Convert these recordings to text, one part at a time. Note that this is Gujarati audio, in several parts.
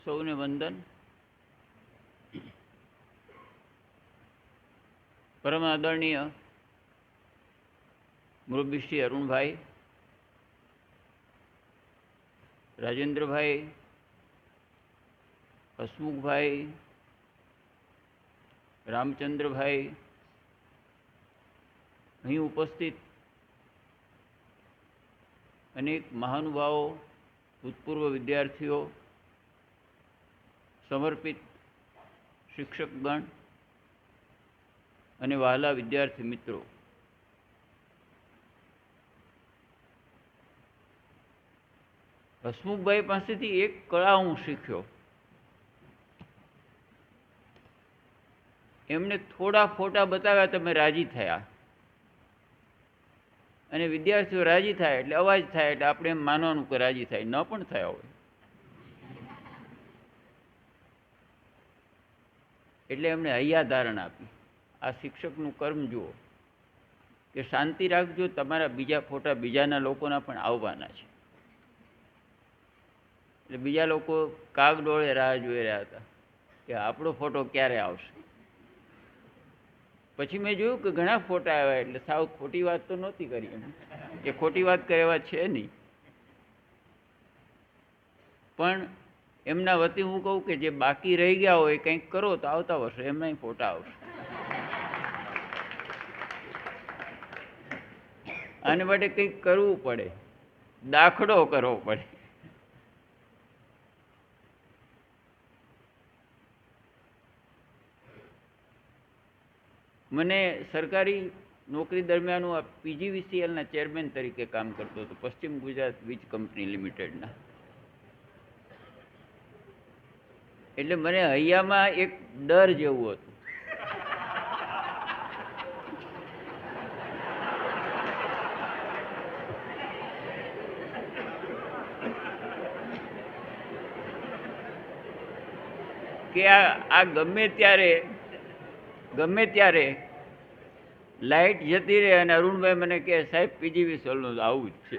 સૌને વંદન. પરમ આદરણીય મુરબ્બી શ્રી અરુણભાઈ, રાજેન્દ્રભાઈ, હસમુખભાઈ, રામચંદ્રભાઈ, અહીં ઉપસ્થિત અનેક મહાનુભાવો, ભૂતપૂર્વ વિદ્યાર્થીઓ, સમર્પિત શિક્ષકગણ અને વહાલા વિદ્યાર્થી મિત્રો, હસમુખભાઈ પાસેથી એક કળા હું શીખ્યો. એમને થોડા ફોટા બતાવ્યા, તમે રાજી થયા, અને વિદ્યાર્થીઓ રાજી થાય એટલે અવાજ થાય એટલે આપણે એમ માનવાનું કે રાજી થાય, ન પણ થયા હોય. એટલે એમણે હૈયા ધારણ આપી. આ શિક્ષકનું કર્મ જુઓ કે શાંતિ રાખજો, તમારા બીજા ફોટા બીજાના લોકોના પણ આવવાના છે. એટલે બીજા લોકો કાગડોળે રાહ જોઈ રહ્યા હતા કે આપણો ફોટો ક્યારે આવશે. પછી મેં જોયું કે ઘણા ફોટા આવ્યા, એટલે સાવ ખોટી વાત તો નહોતી કરી. એમ એ ખોટી વાત કરે એવા છે નહીં, પણ એમના વતી હું કહું કે જે બાકી રહી ગયા હોય કંઈક કરો તો આવતા વર્ષે એમના ફોટા આવશે. આને માટે કંઈક કરવું પડે, દાખલો કરવો પડે. મને સરકારી નોકરી દરમિયાન હું પીજીવીસીએલના ચેરમેન તરીકે કામ કરતો હતો, પશ્ચિમ ગુજરાત વીજ કંપની લિમિટેડના. એટલે મને હૈયામાં એક ડર જેવું હતું કે આ ગમે ત્યારે લાઇટ જતી રહે અને અરુણભાઈ મને કહે, સાહેબ પીજીવીસીએલનું આવું જ છે.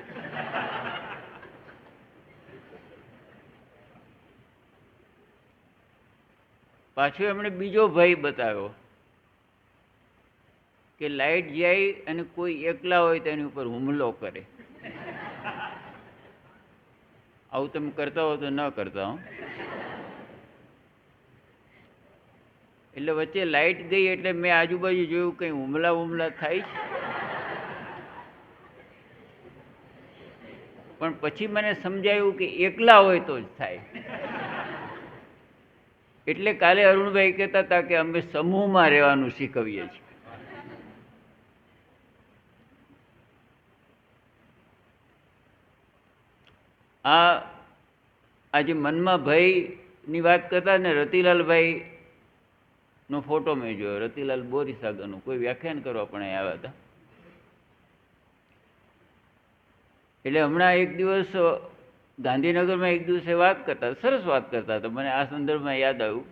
પાછો એમણે બીજો ભય બતાવ્યો કે લાઇટ જાય અને કોઈ એકલા હોય તો એની ઉપર હુમલો કરે. આવું તમે કરતા હો તો ન કરતા હો. એટલે વચ્ચે લાઇટ ગઈ એટલે મેં આજુબાજુ જોયું કંઈ હુમલા થાય છે, પણ પછી મને સમજાયું કે એકલા હોય તો જ થાય. એટલે કાલે અરુણભાઈ કહેતા હતા કે અમે સમૂહમાં રહેવાનું શીખવીએ છીએ. આજે મનમાં ભયની વાત કરતા ને, રતિલાલભાઈ નો ફોટો મેં જોયો, રતિલાલ બોરીસાગરનો. કોઈ વ્યાખ્યાન કરવા પણ અહીં આવ્યા હતા. એટલે હમણાં એક દિવસ ગાંધીનગરમાં એક દિવસે વાત કરતા, સરસ વાત કરતા હતા. મને આ સંદર્ભમાં યાદ આવ્યું,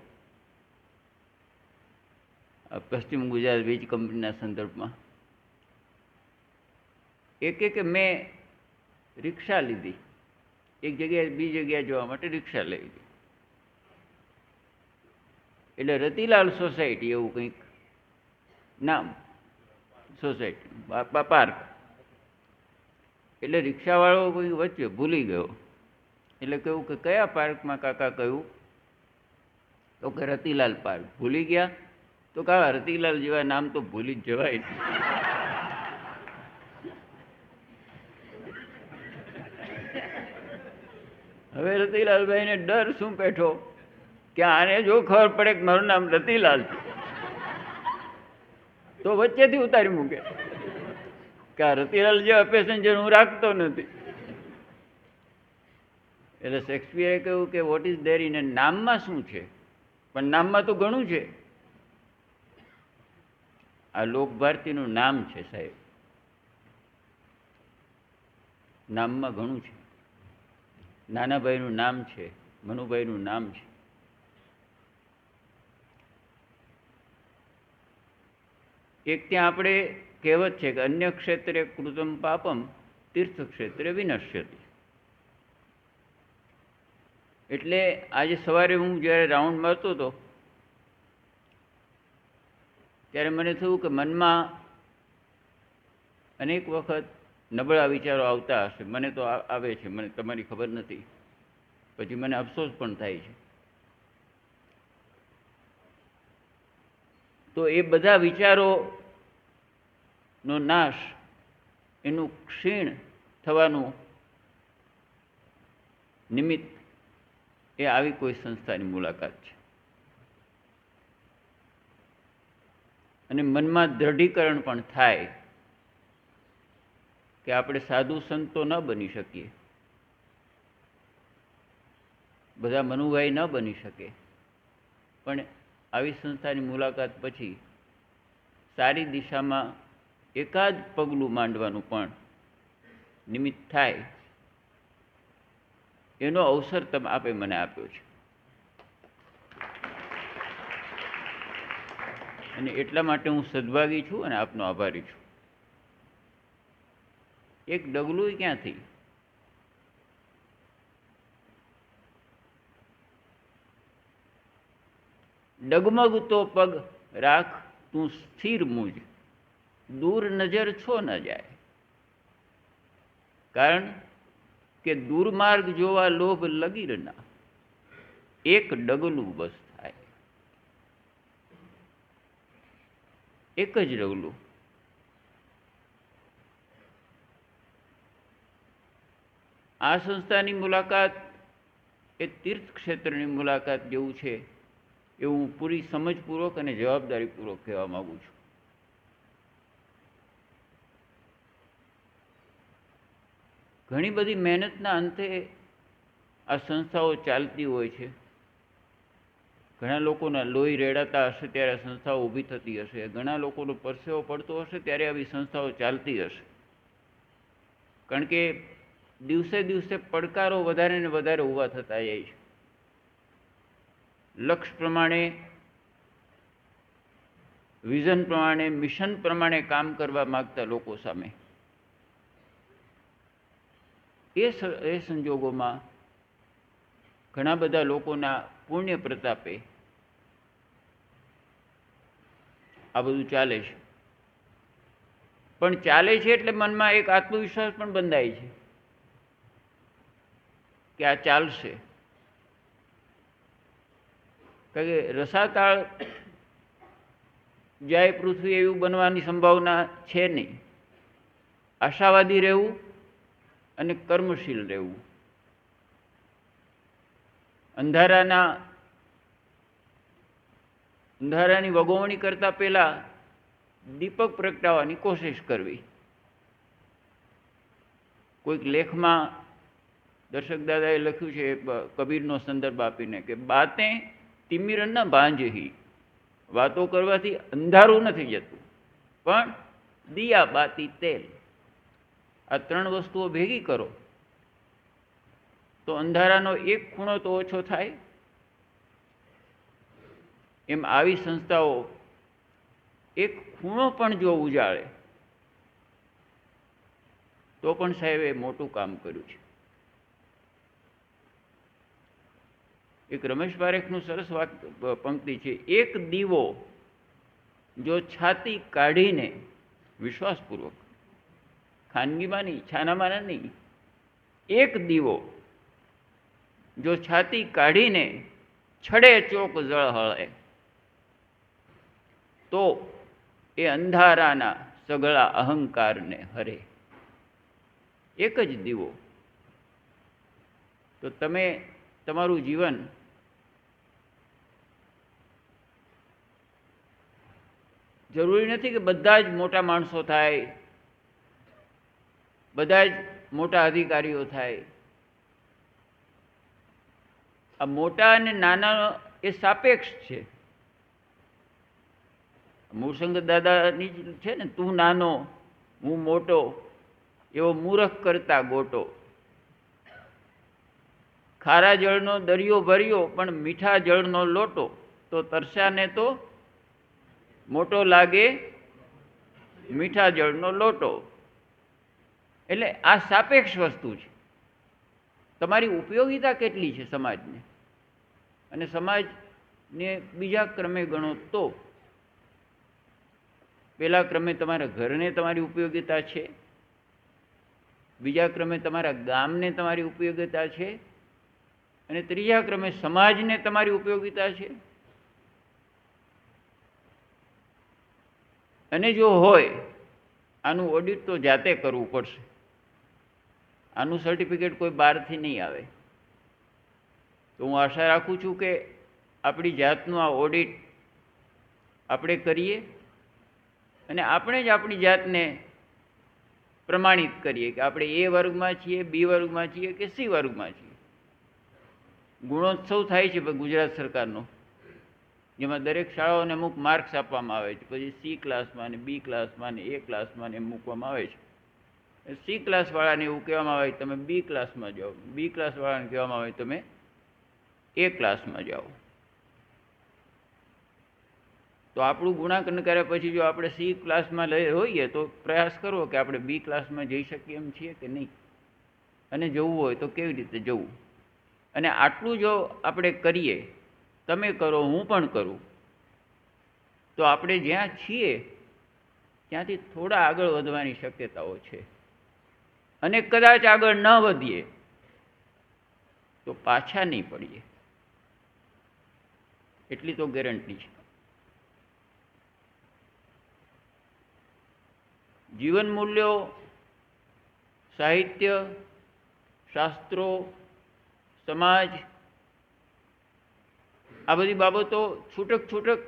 પશ્ચિમ ગુજરાત વીજ કંપનીના સંદર્ભમાં. કે મેં રિક્ષા લીધી, એક જગ્યાએ બીજી જગ્યાએ જવા માટે રિક્ષા લઈ લીધી. એટલે રતિલાલ સોસાયટી એવું કંઈક નામ, સોસાયટી પાર્ક. એટલે રિક્ષાવાળો કોઈ વચ્ચે ભૂલી ગયો, એટલે કહ્યું કે કયા પાર્કમાં કાકા? કહ્યું તો કે રતિલાલ પાર્ક. ભૂલી ગયા તો કાકા રતિલાલ જેવા નામ તો ભૂલી જ જવાય. હવે રતિલાલભાઈને ડર શું બેઠો કે આને જો ખબર પડે કે મારું નામ રતિલાલ છે તો વચ્ચેથી ઉતારી મૂકે કે આ રતિલાલ જેવા પેસેન્જર હું રાખતો નથી. એટલે શેક્સપિયરે કહ્યું કે વોટ ઇઝ ધેર ઇન એ? નામમાં શું છે? પણ નામમાં તો ઘણું છે. આ લોકભારતીનું નામ છે સાહેબ, નામમાં ઘણું છે. નાનાભાઈનું નામ છે, મનુભાઈનું નામ છે. એક ત્યાં આપણે કહેવત છે કે અન્ય ક્ષેત્રે કૃતમ પાપમ તીર્થ ક્ષેત્રે વિનશ્યતિ. એટલે આજે સવારે હું જ્યારે રાઉન્ડ મારતો હતો ત્યારે મને થયું કે મનમાં અનેક વખત નબળા વિચારો આવતા હશે. મને તો આવે છે, મને તમારી ખબર નથી. પછી મને અફસોસ પણ થાય છે. તો એ બધા વિચારોનો નાશ, એનું ક્ષીણ થવાનું નિમિત્ત એ આવી કોઈ સંસ્થાની મુલાકાત છે. અને મનમાં દ્રઢીકરણ પણ થાય કે આપણે સાધુ સંતો ન બની શકીએ, બધા મનુભાઈ ન બની શકે, પણ આવી સંસ્થાની મુલાકાત પછી સારી દિશામાં એકાદ પગલું માંડવાનું પણ નિમિત્ત થાય, એનો અવસર આપે મને આપ્યો છે. અને એટલા માટે હું સદભાગી છું અને આપનો આભારી છું. એક ડગલું ક્યાંથી, ડગમગતો પગ રાખ તું સ્થિર મુજ, દૂર નજર છો ન જાય. કારણ કે દુર્માર્ગ જોવા લોભ લગીર ના, એક ડગલું બસ થાય. એક જ ડગલું. આ સંસ્થાની મુલાકાત એ તીર્થક્ષેત્રની મુલાકાત જેવું છે એવું હું પૂરી સમજપૂર્વક અને જવાબદારીપૂર્વક કહેવા માગું છું. ઘણી બધી મહેનતના અંતે આ સંસ્થાઓ ચાલતી હોય છે. ઘણા લોકોના લોહી રેડાતા હશે ત્યારે આ સંસ્થાઓ ઊભી થતી હશે, ઘણા લોકોનો પરસેવો પડતો હશે ત્યારે આવી સંસ્થાઓ ચાલતી હશે. કારણ કે દિવસે દિવસે પડકારો વધારે ને વધારે ઊભા થતા જાય છે. લક્ષ્ય પ્રમાણે, વિઝન પ્રમાણે, મિશન પ્રમાણે કામ કરવા માગતા લોકો સામે એ સંજોગોમાં ઘણા બધા લોકોના પુણ્ય પ્રતાપે આ બધું ચાલે છે. પણ ચાલે છે એટલે મનમાં એક આત્મવિશ્વાસ પણ બંધાય છે કે આ ચાલશે. કારણ કે રસાતાળ જાય પૃથ્વી એવું બનવાની સંભાવના છે નહીં. આશાવાદી રહેવું અને કર્મશીલ રહેવું. અંધારાની વગોવણી કરતા પહેલા દીપક પ્રગટાવવાની કોશિશ કરવી. કોઈક લેખમાં દર્શક દાદાએ લખ્યું છે કબીરનો સંદર્ભ આપીને કે બાતે તિમિર ન ભાંજહી, વાતો કરવાથી અંધારું નથી જતું, પણ દિયા બાતી તેલ. આ ત્રણ વસ્તુઓ ભેગી કરો તો અંધારાનો એક ખૂણો તો ઓછો થાય. એમ આવી સંસ્થાઓ એક ખૂણો પણ જો ઉજાળે તો પણ સાહેબે મોટું કામ કર્યું છે. એક રમેશ પારેખનું સરસ પંક્તિ છે, એક દીવો જો છાતી કાઢીને, વિશ્વાસપૂર્વક, ખાનગીમાં નહીં, છાનામાના નહીં, એક દીવો જો છાતી કાઢીને છડે ચોક ઝળહળે તો એ અંધારાના સઘળા અહંકારને હરે. એક જ દીવો. તો તમે તમારું જીવન જરૂરી નથી કે બધા જ મોટા માણસો થાય, બધા જ મોટા અધિકારીઓ થાય. આ મોટા અને નાના એ સાપેક્ષ છે. મૂળશંકર દાદાની છે ને, તું નાનો હું મોટો, એવો મૂરખ કરતા ગોટો. ખારા જળનો દરિયો ભર્યો પણ મીઠા જળનો લોટો, તો તરસ્યાને તો મોટો લાગે મીઠા જળનો લોટો. એટલે આ સાપેક્ષ વસ્તુ છે. તમારી ઉપયોગિતા કેટલી છે સમાજને, અને સમાજને બીજા ક્રમે ગણો તો પહેલા ક્રમે તમારા ઘરને તમારી ઉપયોગિતા છે, બીજા ક્રમે તમારા ગામને તમારી ઉપયોગિતા છે, અને ત્રીજા ક્રમે સમાજને તમારી ઉપયોગિતા છે. અને જો હોય આનું ઓડિટ તો જાતે કરવું પડશે. આનું સર્ટિફિકેટ કોઈ બહારથી નહીં આવે. તો હું આશા રાખું છું કે આપણી જાતનું આ ઓડિટ આપણે કરીએ અને આપણે જ આપણી જાતને પ્રમાણિત કરીએ કે આપણે એ વર્ગમાં છીએ, બી વર્ગમાં છીએ કે સી વર્ગમાં છીએ. ગુણોત્સવ થાય છે ગુજરાત સરકારનો, જેમાં દરેક શાળાઓને અમુક માર્ક્સ આપવામાં આવે છે. પછી સી ક્લાસમાં ને બી ક્લાસમાં ને એ ક્લાસમાં ને એમ મૂકવામાં આવે છે. સી ક્લાસવાળાને એવું કહેવામાં આવે તમે બી ક્લાસમાં જાઓ, બી ક્લાસવાળાને કહેવામાં આવે તમે એ ક્લાસમાં જાઓ. તો આપણું ગુણાંકન કર્યા પછી જો આપણે સી ક્લાસમાં હોઈએ તો પ્રયાસ કરવો કે આપણે બી ક્લાસમાં જઈ શકીએ એમ છીએ કે નહીં, અને જવું હોય તો કેવી રીતે જવું. અને આટલું જો આપણે કરીએ, તમે કરો હું પણ કરું, તો આપણે જ્યાં છીએ ત્યાંથી થોડા આગળ વધવાની શક્યતાઓ છે. અને કદાચ આગળ ન વધીએ તો પાછા નહીં પડીએ, એટલી તો ગેરંટી છે. જીવન મૂલ્યો, સાહિત્ય, શાસ્ત્રો, સમાજ, આ બધી બાબતો છૂટક છૂટક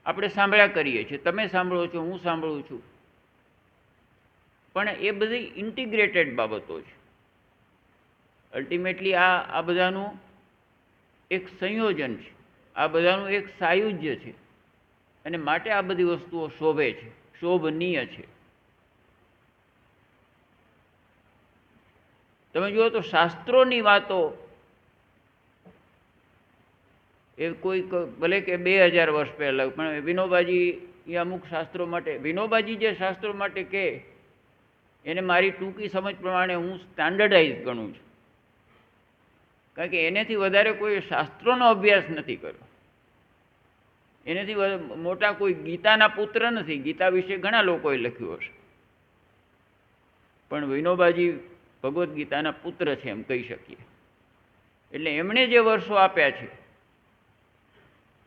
આપણે સાંભળ્યા કરીએ છીએ. તમે સાંભળો છો, હું સાંભળું છું, પણ એ બધી ઇન્ટિગ્રેટેડ બાબતો છે. અલ્ટિમેટલી આ બધાનું એક સંયોજન છે, આ બધાનું એક સાયુજ્ય છે, અને માટે આ બધી વસ્તુઓ શોભે છે, શોભનીય છે. તમે જુઓ તો શાસ્ત્રોની વાતો એ કોઈક ભલે કે 2000 વર્ષ પહેલાં, પણ વિનોબાજી એ અમુક શાસ્ત્રો માટે, વિનોબાજી જે શાસ્ત્રો માટે કહે એને મારી ટૂંકી સમજ પ્રમાણે હું સ્ટાન્ડર્ડાઇઝ ગણું છું. કારણ કે એનેથી વધારે કોઈ શાસ્ત્રોનો અભ્યાસ નથી કર્યો. એનાથી મોટા કોઈ ગીતાના પુત્ર નથી. ગીતા વિશે ઘણા લોકોએ લખ્યું હશે, પણ વિનોબાજી ભગવદ્ ગીતાના પુત્ર છે એમ કહી શકીએ. એટલે એમણે જે વર્ષો આપ્યા છે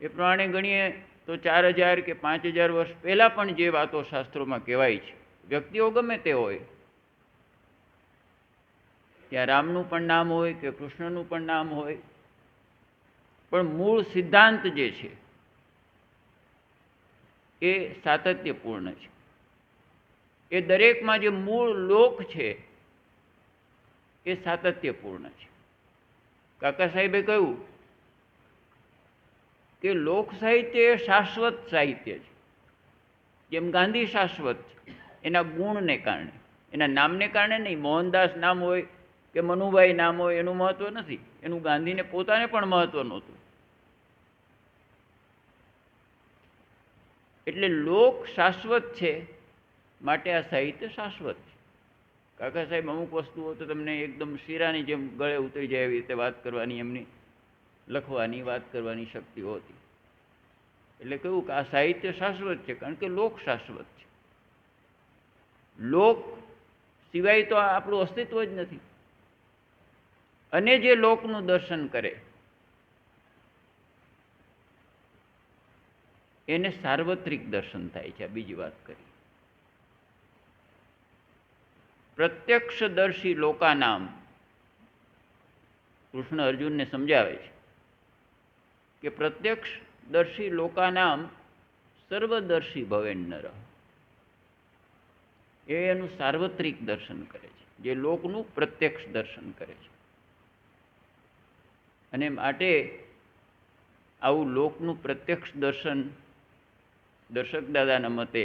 એ પ્રમાણે ગણીએ તો 4000 કે 5000 વર્ષ પહેલાં પણ જે વાતો શાસ્ત્રોમાં કહેવાય છે, વ્યક્તિઓ ગમે તે હોય, ત્યાં રામનું પણ નામ હોય કે કૃષ્ણનું પણ નામ હોય, પણ મૂળ સિદ્ધાંત જે છે એ સાતત્યપૂર્ણ છે. એ દરેકમાં જે મૂળ લોક છે એ સાતત્યપૂર્ણ છે. કાકા સાહેબે કહ્યું કે લોક સાહિત્ય એ શાશ્વત સાહિત્ય છે. જેમ ગાંધી શાશ્વત છે એના ગુણને કારણે, એના નામને કારણે નહીં. મોહનદાસ નામ હોય કે મનુભાઈ નામ હોય એનું મહત્વ નથી, એનું ગાંધીને પોતાને પણ મહત્વ નહોતું. એટલે લોક શાશ્વત છે, માટે આ સાહિત્ય શાશ્વત છે. કાકા સાહેબ અમુક વસ્તુઓ તો તમને એકદમ શીરાની જેમ ગળે ઉતરી જાય એવી રીતે વાત કરવાની, એમની લખવાની, વાત કરવાની શક્તિઓ હતી. એટલે કહ્યું કે આ સાહિત્ય શાશ્વત છે કારણ કે લોક શાશ્વત છે. લોક સિવાય તો આપણું અસ્તિત્વ જ નથી. અને જે લોકનું દર્શન કરે એને સાર્વત્રિક દર્શન થાય છે. આ બીજી વાત કરી. પ્રત્યક્ષદર્શી લોકાનામ, કૃષ્ણ અર્જુનને સમજાવે છે કે પ્રત્યક્ષદર્શી લોકાનામ સર્વદર્શી ભવેન નર. એ એનું સાર્વત્રિક દર્શન કરે છે, જે લોકનું પ્રત્યક્ષ દર્શન કરે છે. અને માટે આવું લોકનું પ્રત્યક્ષ દર્શન દર્શક દાદાના મતે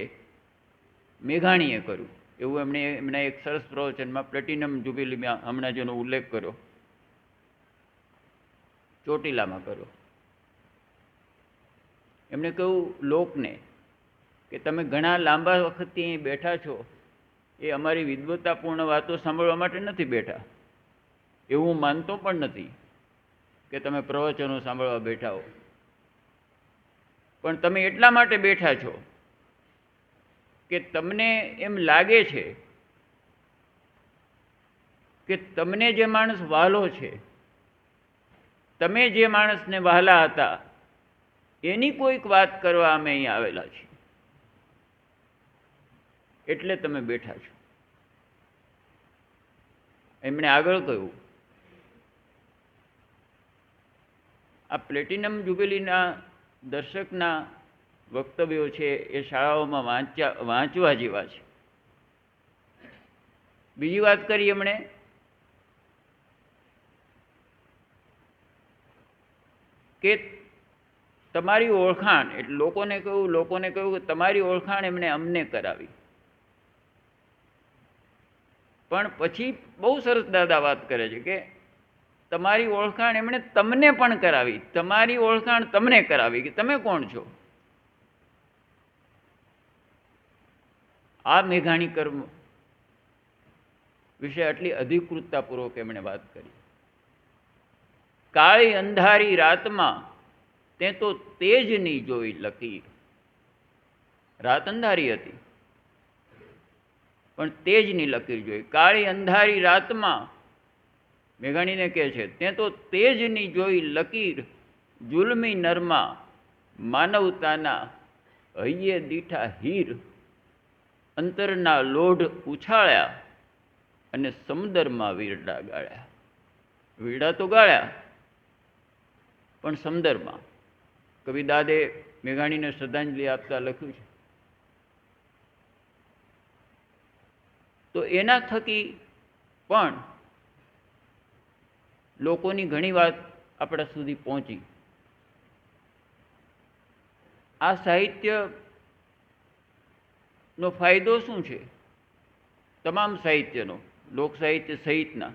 મેઘાણીએ કર્યું. એવું એમના એક સરસ પ્રવચનમાં પ્લેટિનમ જુબિલીમાં હમણાં જેનો ઉલ્લેખ કર્યો, ચોટીલામાં કર્યો. એમણે કહ્યું લોકને કે તમે ઘણા લાંબા વખતથી અહીં બેઠા છો, એ અમારી વિદ્વતાપૂર્ણ વાતો સાંભળવા માટે નથી બેઠા. એવું હું માનતો પણ નથી કે તમે પ્રવચનો સાંભળવા બેઠા હો, પણ તમે એટલા માટે બેઠા છો કે તમને એમ લાગે છે કે તમને જે માણસ વહાલો છે, તમે જે માણસને વહાલા હતા, એની કોઈક વાત કરવા અમે અહીં આવેલા છીએ, એટલે તમે બેઠા છો. એમણે આગળ કહ્યું, આ પ્લેટિનમ જુબેલીના દર્શકના વક્તવ્યો છે એ શાળાઓમાં વાંચવા જેવા છે. બીજી વાત કરી એમણે કે તમારી ઓળખાણ, એટલે લોકોને કહ્યું કે તમારી ઓળખાણ એમણે અમને કરાવી. પણ પછી બહુ સરસ દાદા વાત કરે છે કે તમારી ઓળખાણ એમણે તમને પણ કરાવી, તમારી ઓળખાણ તમને કરાવી કે તમે કોણ છો. આ મેઘાણી કર્મ વિશે આટલી અધિકૃતતાપૂર્વક એમણે વાત કરી. કાળી અંધારી રાતમાં તે તો તેજની જોઈ લકીર. રાત અંધારી હતી પણ તેજની લકીર જોઈ. કાળી અંધારી રાતમાં મેઘાણીને કહે છે, તે તો તેજની જોઈ લકીર, જુલમી નરમાં માનવતાના હૈયે દીઠા હીર. અંતરના લોઢ ઉછાળ્યા અને સમુદરમાં વીરડા ગાળ્યા. વીરડા તો ગાળ્યા પણ સમુદરમાં. કવિ દાદે મેઘાણીને શ્રદ્ધાંજલિ આપતા લખ્યું છે. તો એના થકી પણ લોકોની ઘણી વાત આપણા સુધી પહોંચી. આ સાહિત્યનો ફાયદો શું છે? તમામ સાહિત્યનો, લોક સાહિત્ય સહિતના,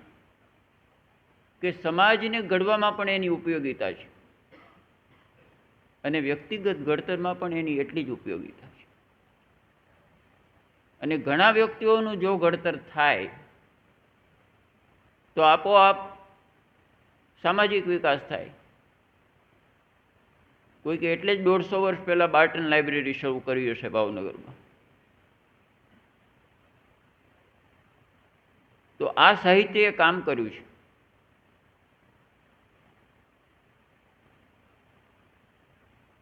કે સમાજને ઘડવામાં પણ એની ઉપયોગિતા છે અને વ્યક્તિગત ઘડતરમાં પણ એની એટલી જ ઉપયોગિતા છે. અને ઘણા વ્યક્તિઓનું જો ઘડતર થાય તો આપોઆપ સામાજિક વિકાસ થાય. કોઈકે એટલે જ 150 વર્ષ પહેલાં બાર્ટન લાઇબ્રેરી શરૂ કરી હશે ભાવનગરમાં. તો આ સાહિત્યએ કામ કર્યું છે.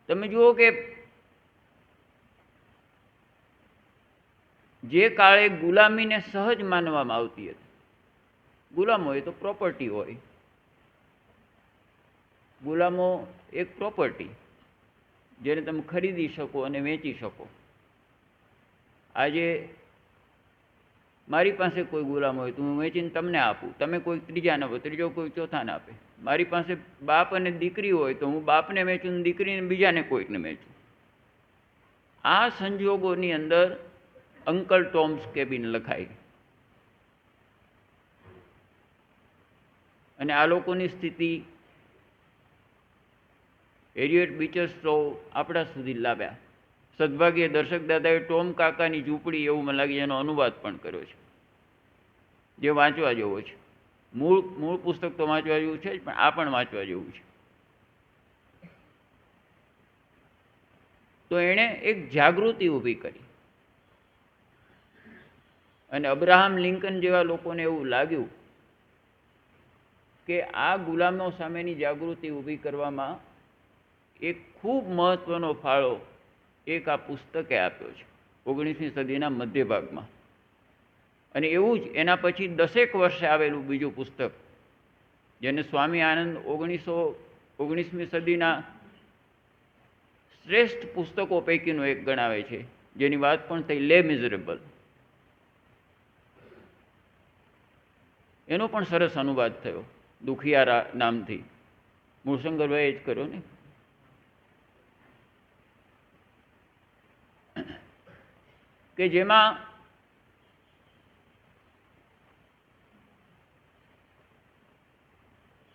તમે જુઓ કે જે કાળે ગુલામીને સહજ માનવામાં આવતી હતી, ગુલામ હોય તો પ્રોપર્ટી હોય, ગુલામો એક પ્રોપર્ટી જેને તમે ખરીદી શકો અને વેચી શકો. આજે મારી પાસે કોઈ ગુલામ હોય તો હું વેચીને તમને આપું, તમે કોઈ ત્રીજાને આપો, ત્રીજો કોઈ ચોથાને આપે. મારી પાસે બાપ અને દીકરી હોય તો હું બાપને વેચું, દીકરીને બીજાને કોઈકને વેચું. આ સંજોગોની અંદર અંકલ ટોમ્સ કેબિન લખાય. અને આ લોકોની સ્થિતિ હેરિયટ બીચર સ્ટ્રોવ આપણા સુધી લાવ્યા. સદભાગ્યે દર્શક દાદાએ ટોમ કાકાની ઝૂંપડી, એવું મને લાગે એનો અનુવાદ પણ કર્યો છે, જે વાંચવા જેવો છે. મૂળ પુસ્તક તો વાંચવા જેવું છે જ, પણ આ પણ વાંચવા જેવું છે. તો એણે એક જાગૃતિ ઊભી કરી અને અબ્રાહમ લિંકન જેવા લોકોને એવું લાગ્યું કે આ ગુલામો સામેની જાગૃતિ ઊભી કરવામાં એક ખૂબ મહત્વનો ફાળો એક આ પુસ્તકે આપ્યો છે 19મી સદીના મધ્ય ભાગમાં. અને એવું જ એના પછી 10 વર્ષે આવેલું બીજું પુસ્તક, જેને સ્વામી આનંદ 19મી સદીના શ્રેષ્ઠ પુસ્તકો પૈકીનું એક ગણાવે છે, જેની વાત પણ થઈ, લે મિઝરેબલ. એનો પણ સરસ અનુવાદ થયો દુખિયારા નામથી. મૂળશંકરભાઈએ જ કર્યો ને. કે જેમાં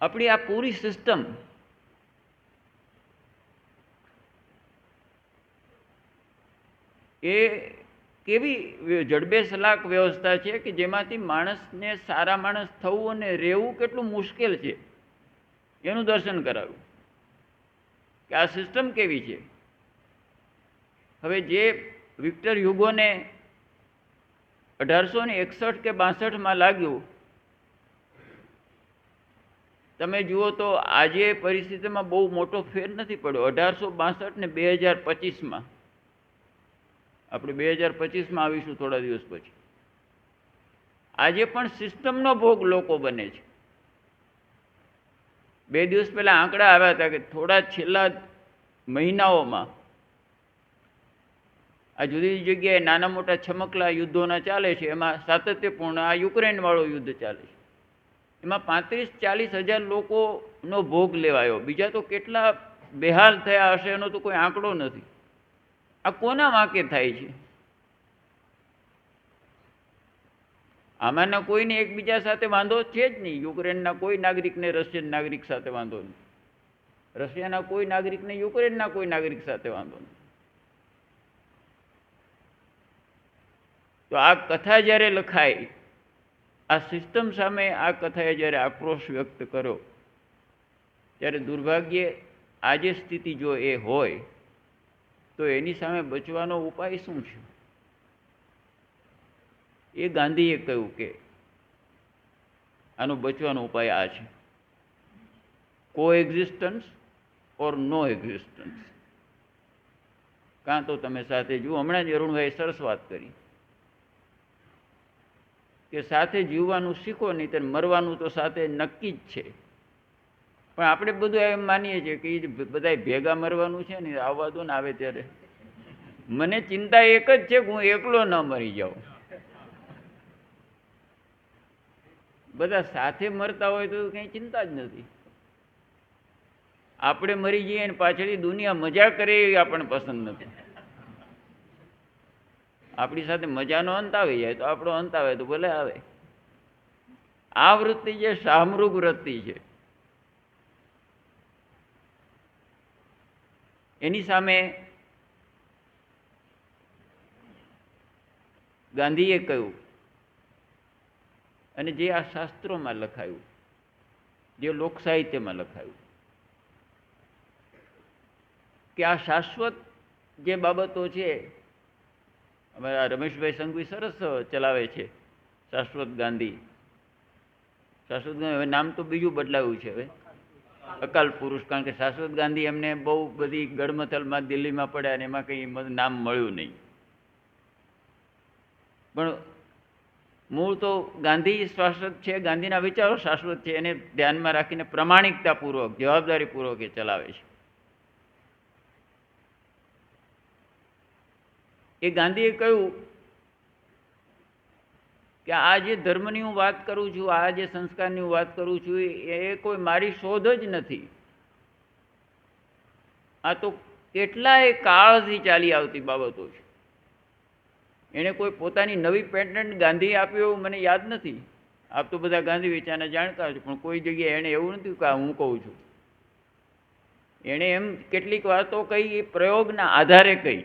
આપણી આ પૂરી સિસ્ટમ એ કેવી જડબેસલાક વ્યવસ્થા છે કે જેમાંથી માણસને સારા માણસ થવું અને રહેવું કેટલું મુશ્કેલ છે એનું દર્શન કરાવ્યું કે આ સિસ્ટમ કેવી છે. હવે જે વિક્ટર હ્યુગોને 1861 કે 62માં લાગ્યું, તમે જુઓ તો આજે પરિસ્થિતિમાં બહુ મોટો ફેર નથી પડ્યો. 1862 ને 2025માં, આપણે 2025માં આવીશું થોડા દિવસ પછી. આજે પણ સિસ્ટમનો ભોગ લોકો બને છે. 2 દિવસ પહેલા આંકડા આવ્યા હતા કે થોડા છેલ્લા મહિનાઓમાં આ જુદી જુદી જગ્યાએ નાના મોટા છમકલા યુદ્ધોના ચાલે છે, એમાં સાતત્યપૂર્ણ આ યુક્રેનવાળો યુદ્ધ ચાલે છે, એમાં 35-40 હજાર લોકોનો ભોગ લેવાયો. બીજા તો કેટલા બેહાલ થયા હશે એનો તો કોઈ આંકડો નથી. આ કોના વાંકે થાય છે? આમાંના કોઈને એકબીજા સાથે વાંધો છે જ નહીં. યુક્રેનના કોઈ નાગરિકને રશિયન નાગરિક સાથે વાંધો નહીં, રશિયાના કોઈ નાગરિકને યુક્રેનના કોઈ નાગરિક સાથે વાંધો નહીં. તો આ કથા જ્યારે લખાઈ, આ સિસ્ટમ સામે આ કથાએ જ્યારે આક્રોશ વ્યક્ત કર્યો, ત્યારે દુર્ભાગ્યે આજે સ્થિતિ જો એ હોય તો એની સામે બચવાનો ઉપાય શું છે? એ ગાંધીએ કહ્યું કે આનો બચવાનો ઉપાય આ છે, કો એક્ઝિસ્ટન્સ ઓર નો એક્ઝિસ્ટન્સ. કાં તો તમે સાથે જુઓ, હમણાં જ અરુણભાઈએ સરસ વાત કરી કે સાથે જીવવાનું શીખો, નહીં તો મરવાનું તો સાથે નક્કી જ છે. પણ આપણે બધું એમ માનીએ છીએ કે બધા ભેગા મરવાનું છે ને, આવવા દો ને, આવે ત્યારે. મને ચિંતા એક જ છે કે હું એકલો ન મરી જાઉં. બધા સાથે મરતા હોય તો કંઈ ચિંતા જ નથી. આપણે મરી જઈએ ને પાછળ દુનિયા મજા કરે એ આપણને પસંદ નથી. આપણી સાથે મજાનો અંત આવી જાય તો આપણો અંત આવે તો ભલે આવે. આ વૃત્તિ જે શાહમૃગ વૃત્તિ છે, એની સામે ગાંધીએ કહ્યું, અને જે આ શાસ્ત્રોમાં લખાયું, જે લોક સાહિત્યમાં લખાયું, કે આ શાશ્વત જે બાબતો છે, અમારા રમેશભાઈ સંઘવી સરસ ચલાવે છે શાશ્વત ગાંધી. શાશ્વત ગાંધી હવે નામ તો બીજું બદલાયું છે, હવે અકાલ પુરુષ, કારણ કે શાશ્વત ગાંધી એમને બહુ બધી ગડમથલમાં દિલ્હીમાં પડ્યા અને એમાં કંઈ નામ મળ્યું નહીં. પણ મૂળ તો ગાંધી શાશ્વત છે, ગાંધીના વિચારો શાશ્વત છે, એને ધ્યાનમાં રાખીને પ્રમાણિકતાપૂર્વક, જવાબદારીપૂર્વક એ ચલાવે છે. એ ગાંધીએ કહ્યું કે આ જે ધર્મની હું વાત કરું છું, આ જે સંસ્કારની હું વાત કરું છું, એ કોઈ મારી શોધ જ નથી. આ તો કેટલાય કાળથી ચાલી આવતી બાબતો છે. એણે કોઈ પોતાની નવી પેટન્ટ ગાંધીએ આપ્યું એવું મને યાદ નથી. આપ તો બધા ગાંધી વિચારના જાણકાર છો, પણ કોઈ જગ્યાએ એણે એવું નથી કે હું કહું છું. એણે એમ કેટલીક વાતો કહી, એ પ્રયોગના આધારે કહી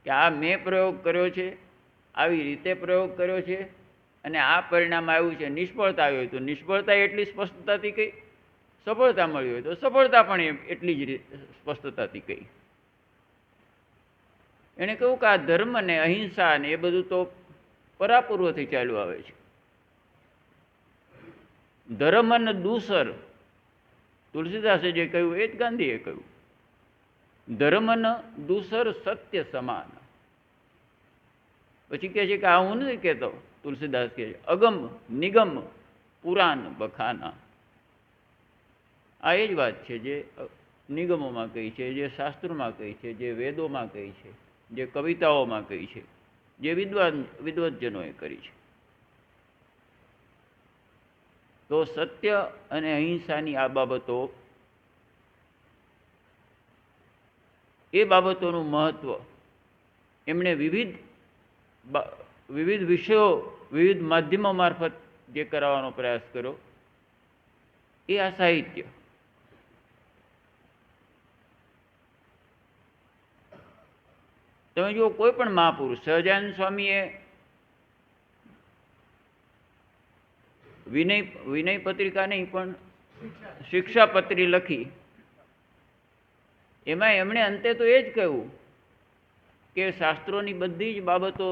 કે આ મેં પ્રયોગ કર્યો છે, આવી રીતે પ્રયોગ કર્યો છે, અને આ પરિણામ આવ્યું છે. નિષ્ફળતા આવી હોય તો નિષ્ફળતા એટલી સ્પષ્ટતાથી કહી, સફળતા મળી હોય તો સફળતા પણ એટલી જ સ્પષ્ટતાથી કહી. એણે કહ્યું કે આ ધર્મ ને અહિંસા ને એ બધું તો પરાપૂર્વથી ચાલ્યું આવે છે. ધર્મ અને દૂસર, તુલસીદાસે જે કહ્યું એ જ ગાંધીએ કહ્યું. ધર્મ ન દૂસર સત્ય સમાન. પછી કહે છે કે આ હું નથી કહેતો, તુલસીદાસ કહે છે અગમ નિગમ પુરાણ બખાના. આ એ જ વાત છે જે નિગમોમાં કહી છે, જે શાસ્ત્રોમાં કહી છે, જે વેદોમાં કહી છે, જે કવિતાઓમાં કહી છે, જે વિદ્વજનોએ કરી છે. તો સત્ય અને અહિંસાની આ બાબતો, એ બાબતોનું મહત્વ એમણે વિવિધ વિષયો, વિવિધ માધ્યમો મારફત જે કરાવવાનો પ્રયાસ કર્યો, એ આ સાહિત્ય. તમે જુઓ, કોઈ પણ મહાપુરુષ, સહજાનંદ સ્વામીએ વિનય પત્રિકા નહીં પણ શિક્ષાપત્રી લખી. એમાં એમણે અંતે તો એ જ કહ્યું કે શાસ્ત્રોની બધી જ બાબતો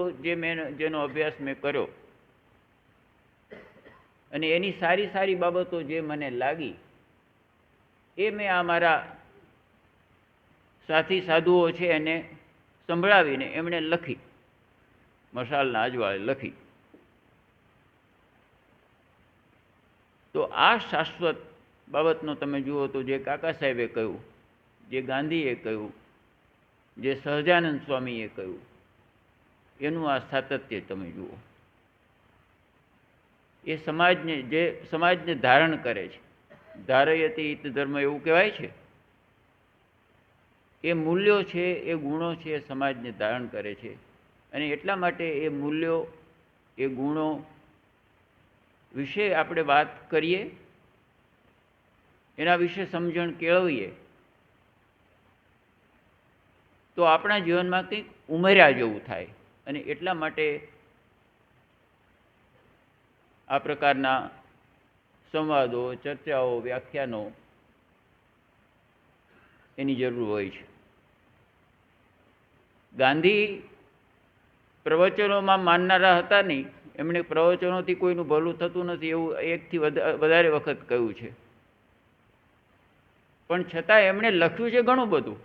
જેનો અભ્યાસ મેં કર્યો અને એની સારી સારી બાબતો જે મને લાગી એ મેં આ મારા સાથી સાધુઓ છે એને સંભળાવીને એમણે લખી, મશાલના અજવાળે લખી. તો આ શાશ્વત બાબતનો તમે જુઓ તો જે કાકા સાહેબે કહ્યું, જે ગાંધીએ કહ્યું, જે સહજાનંદ સ્વામીએ કહ્યું, એનું આ સાતત્ય તમે જુઓ. એ સમાજને ધારણ કરે છે. ધારયતિ હિત ધર્મ એવું કહેવાય છે. એ મૂલ્યો છે, એ ગુણો છે, એ સમાજને ધારણ કરે છે. અને એટલા માટે એ મૂલ્યો, એ ગુણો વિશે આપણે વાત કરીએ, એના વિશે સમજણ કેળવીએ તો આપણા જીવનમાં કંઈક ઉમેર્યા જેવું થાય. અને એટલા માટે આ પ્રકારના સંવાદો, ચર્ચાઓ, વ્યાખ્યાનો એની જરૂર હોય છે. ગાંધી પ્રવચનોમાં માનનારા હતા નહીં. એમણે પ્રવચનોથી કોઈનું ભલું થતું નથી એવું એકથી વધારે વખત કહ્યું છે. પણ છતાં એમણે લખ્યું છે ઘણું બધું.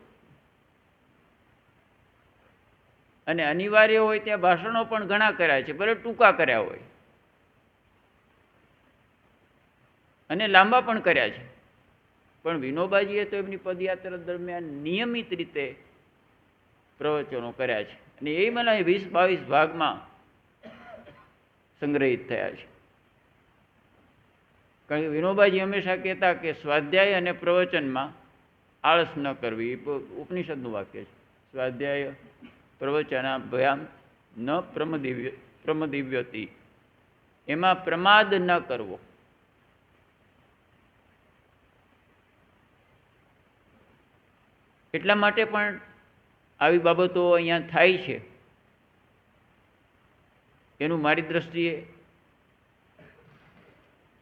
અને અનિવાર્ય હોય ત્યાં ભાષણો પણ ઘણા કર્યા છે, ભલે ટૂંકા કર્યા હોય અને લાંબા પણ કર્યા છે. પણ વિનોબાજીએ તો એમની પદયાત્રા દરમિયાન નિયમિત રીતે પ્રવચનો કર્યા છે. અને એ મને 20-22 ભાગમાં સંગ્રહિત થયા છે. કારણ કે વિનોબાજી હંમેશા કહેતા કે સ્વાધ્યાય અને પ્રવચનમાં આળસ ન કરવી. ઉપનિષદનું વાક્ય છે. સ્વાધ્યાય પ્રવચનાભ્યામ ન પ્રમદિવ્યતિ. એમાં પ્રમાદ ન કરવો. એટલા માટે પણ આવી બાબતો અહીંયા થાય છે. એનું મારી દ્રષ્ટિએ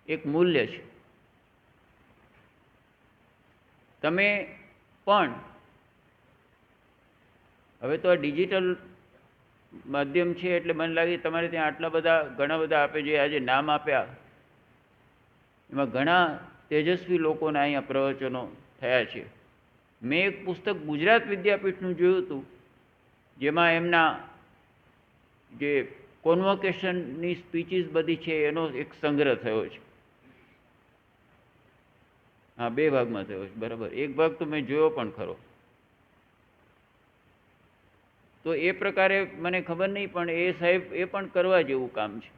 એક મૂલ્ય છે. તમે પણ હવે તો આ ડિજિટલ માધ્યમ છે એટલે મને લાગે તમારે ત્યાં આટલા બધા ઘણા બધા આપે જે આજે નામ આપ્યા એમાં ઘણા તેજસ્વી લોકોના અહીંયા પ્રવચનો થયા છે. મેં એક પુસ્તક ગુજરાત વિદ્યાપીઠનું જોયું હતું જેમાં એમના જે કોન્વોકેશનની સ્પીચીસ બધી છે એનો એક સંગ્રહ થયો છે. હા, 2 ભાગમાં થયો છે, બરાબર. એક ભાગ તો મેં જોયો પણ ખરો. તો એ પ્રકારે મને ખબર નહીં, પણ એ સાહેબ એ પણ કરવા જેવું કામ છે.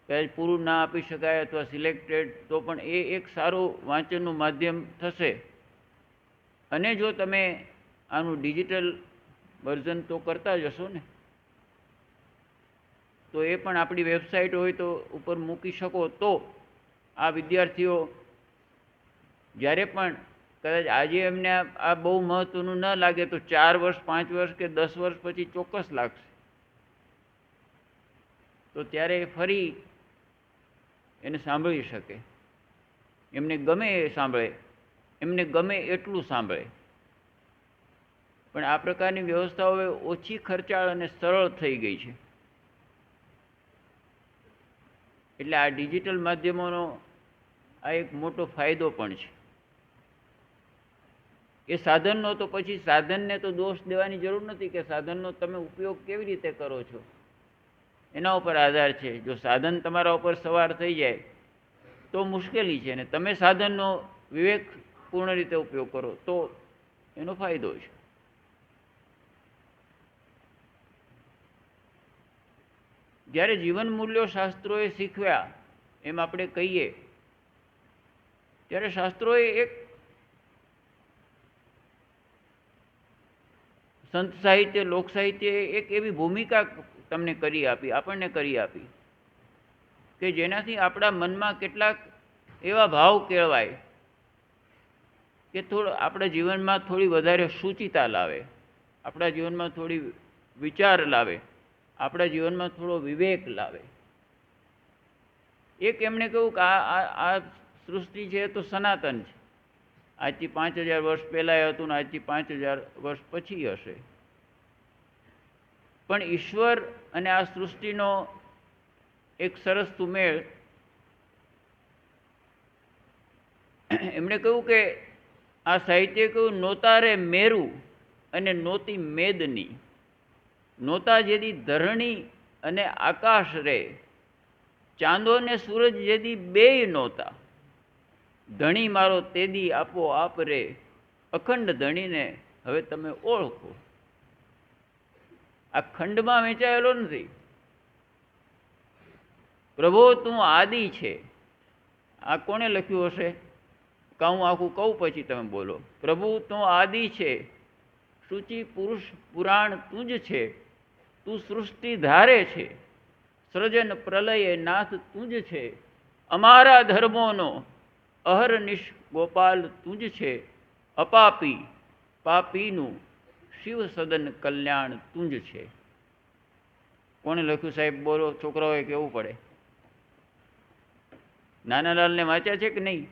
કદાચ પૂરું ના આપી શકાય અથવા સિલેક્ટેડ તો પણ એ એક સારું વાંચનનું માધ્યમ થશે. અને જો તમે આનું ડિજિટલ વર્ઝન તો કરતા જ હશો ને, તો એ પણ આપણી વેબસાઇટ હોય તો ઉપર મૂકી શકો તો આ વિદ્યાર્થીઓ જ્યારે પણ કદાચ આજે એમને આ બહુ મહત્ત્વનું ન લાગે તો 4 વર્ષ, 5 વર્ષ કે 10 વર્ષ પછી ચોક્કસ લાગશે. તો ત્યારે ફરી એને સાંભળી શકે. એમને ગમે એ સાંભળે, એમને ગમે એટલું સાંભળે. પણ આ પ્રકારની વ્યવસ્થાઓ હવે ઓછી ખર્ચાળ અને સરળ થઈ ગઈ છે. એટલે આ ડિજિટલ માધ્યમોનો આ એક મોટો ફાયદો પણ છે. એ સાધનનો તો પછી સાધનને તો દોષ દેવાની જરૂર નથી કે સાધનનો તમે ઉપયોગ કેવી રીતે કરો છો એના ઉપર આધાર છે. જો સાધન તમારા ઉપર સવાર થઈ જાય તો મુશ્કેલી છે, અને તમે સાધનનો વિવેકપૂર્ણ રીતે ઉપયોગ કરો તો એનો ફાયદો છે. જ્યારે જીવન મૂલ્યો શાસ્ત્રોએ શીખવ્યા એમ આપણે કહીએ ત્યારે શાસ્ત્રોએ એક સંત સાહિત્ય, લોક સાહિત્યએ એક એવી ભૂમિકા તમને કરી આપી, આપણને કરી આપી કે જેનાથી આપણા મનમાં કેટલાક એવા ભાવ કેળવાય કે આપણા જીવનમાં થોડી વધારે શુચિતા લાવે, આપણા જીવનમાં થોડી વિચાર લાવે, આપણા જીવનમાં થોડો વિવેક લાવે. એક એમણે કહ્યું કે આ સૃષ્ટિ છે એ તો સનાતન છે. આજથી 5000 વર્ષ પહેલાં હતું ને આજથી 5000 વર્ષ પછી હશે. પણ ઈશ્વર અને આ સૃષ્ટિનો એક સરસ સુમેળ. એમણે કહ્યું કે આ સાહિત્ય કહ્યું, નોતા રે મેરુ અને નોતી મેદની. નોતા જેદી ધરણી અને આકાશ રે, ચાંદો ને સૂરજ જેદી બેય નોતા. ધણી મારો તેદી આપો આપ રે, અખંડ ધણીને હવે તમે ઓળખો. આ ખંડમાં વેચાયેલો નથી. પ્રભો તું આદિ છે. આ કોને લખ્યું હશે? કાં હું આખું કહું પછી તમે બોલો. પ્રભુ તું આદિ છે, સૂચિ પુરુષ પુરાણ તું જ છે. તું સૃષ્ટિ ધારે છે, સૃજન પ્રલય નાથ તું જ છે. અમારા ધર્મોનો અહર્નિશ ગોપાલ તું જ છે. અપાપી પાપીનું શિવ સદન કલ્યાણ તું જ છે. કોને લખ્યું સાહેબ બોલો? છોકરાઓએ કહેવું પડે. નાનાલાલને વાંચ્યા છે કે નહીં?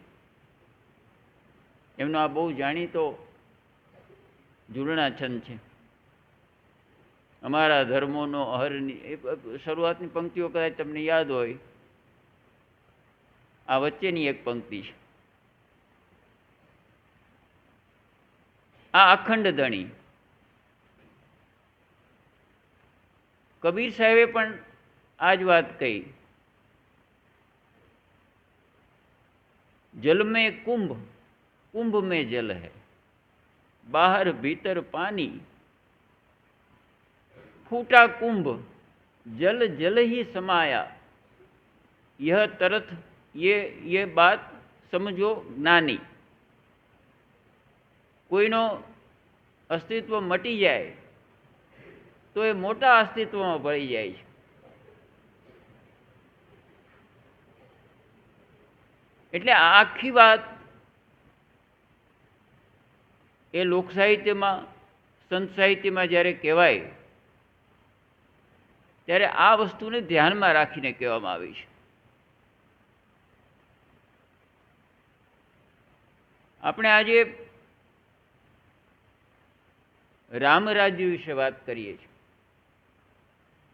એમનો આ બહુ જાણીતો જુલણા છંદ છે. અમારા ધર્મોનો અહરની, એ શરૂઆતની પંક્તિઓ કદાચ તમને યાદ હોય. આ વચ્ચેની એક પંક્તિ છે. આ અખંડ ધણી. કબીર સાહેબે પણ આ જ વાત કહી. जल में कुंभ कुंभ में जल है, बाहर भीतर पानी. फूटा कुंभ जल जल ही समाया, यह तरथ ये बात समझो ज्ञानी. કોઈનો અસ્તિત્વ મટી જાય તો એ મોટા અસ્તિત્વમાં ભળી જાય છે. એટલે આખી વાત એ લોક સાહિત્યમાં, સંત સાહિત્યમાં જ્યારે કહેવાય ત્યારે આ વસ્તુને ધ્યાનમાં રાખીને કહેવામાં આવી છે. આપણે આજે રામ રાજ્ય વિશે વાત કરીએ છીએ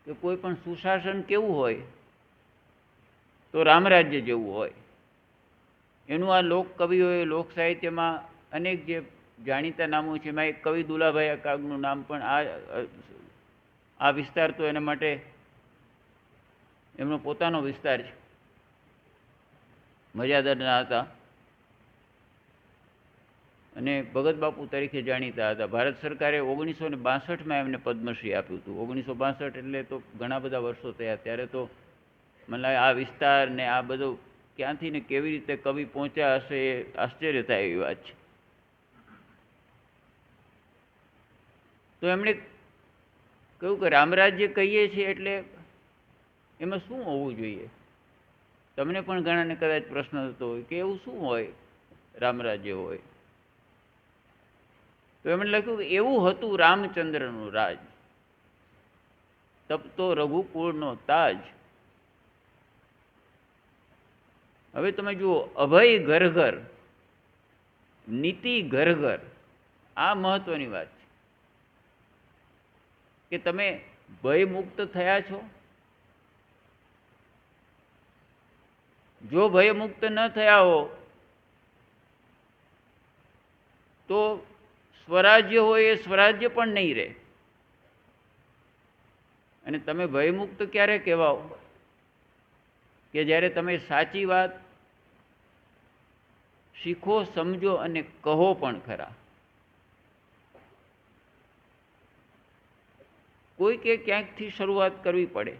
કે કોઈ પણ સુશાસન કેવું હોય તો રામ રાજ્ય જેવું હોય. એનું આ લોક કવિઓએ લોક સાહિત્યમાં અનેક જે જાણીતા નામો છે, એમાં એક કવિ દુલાભાઈ કાગનું નામ પણ આ વિસ્તાર તો એના માટે એમનો પોતાનો વિસ્તાર છે. મજાદરના હતા અને ભગત બાપુ તરીકે જાણીતા હતા. ભારત સરકારે 1962માં એમને પદ્મશ્રી આપ્યું હતું. 1962 એટલે તો ઘણા બધા વર્ષો થયા. ત્યારે તો મને લાગે આ વિસ્તાર ને આ બધું ક્યાંથી ને કેવી રીતે કવિ પહોંચ્યા હશે એ આશ્ચર્ય થાય એવી વાત છે. તો એમણે કહ્યું કે રામરાજ્ય કહીએ છીએ એટલે એમાં શું હોવું જોઈએ? તમને પણ ઘણાને કદાચ પ્રશ્ન થતો હોય કે એવું શું હોય રામરાજ્ય હોય? તો એમણે લખ્યું કે એવું હતું રામચંદ્રનું રાજ, તપતો રઘુકુળનો તાજ. હવે તમે જુઓ, અભય ઘર ઘર, નીતિ ઘર ઘર. આ મહત્વની વાત છે કે તમે ભય મુક્ત થયા છો. જો ભય મુક્ત ન થયા હો તો સ્વરાજ્ય હોય એ સ્વરાજ્ય પણ નહીં રહે. અને તમે ભયમુક્ત ક્યારે કહેવાઓ? કે જ્યારે તમે સાચી વાત શીખો, સમજો અને કહો પણ ખરા. કોઈકે ક્યાંકથી શરૂઆત કરવી પડે.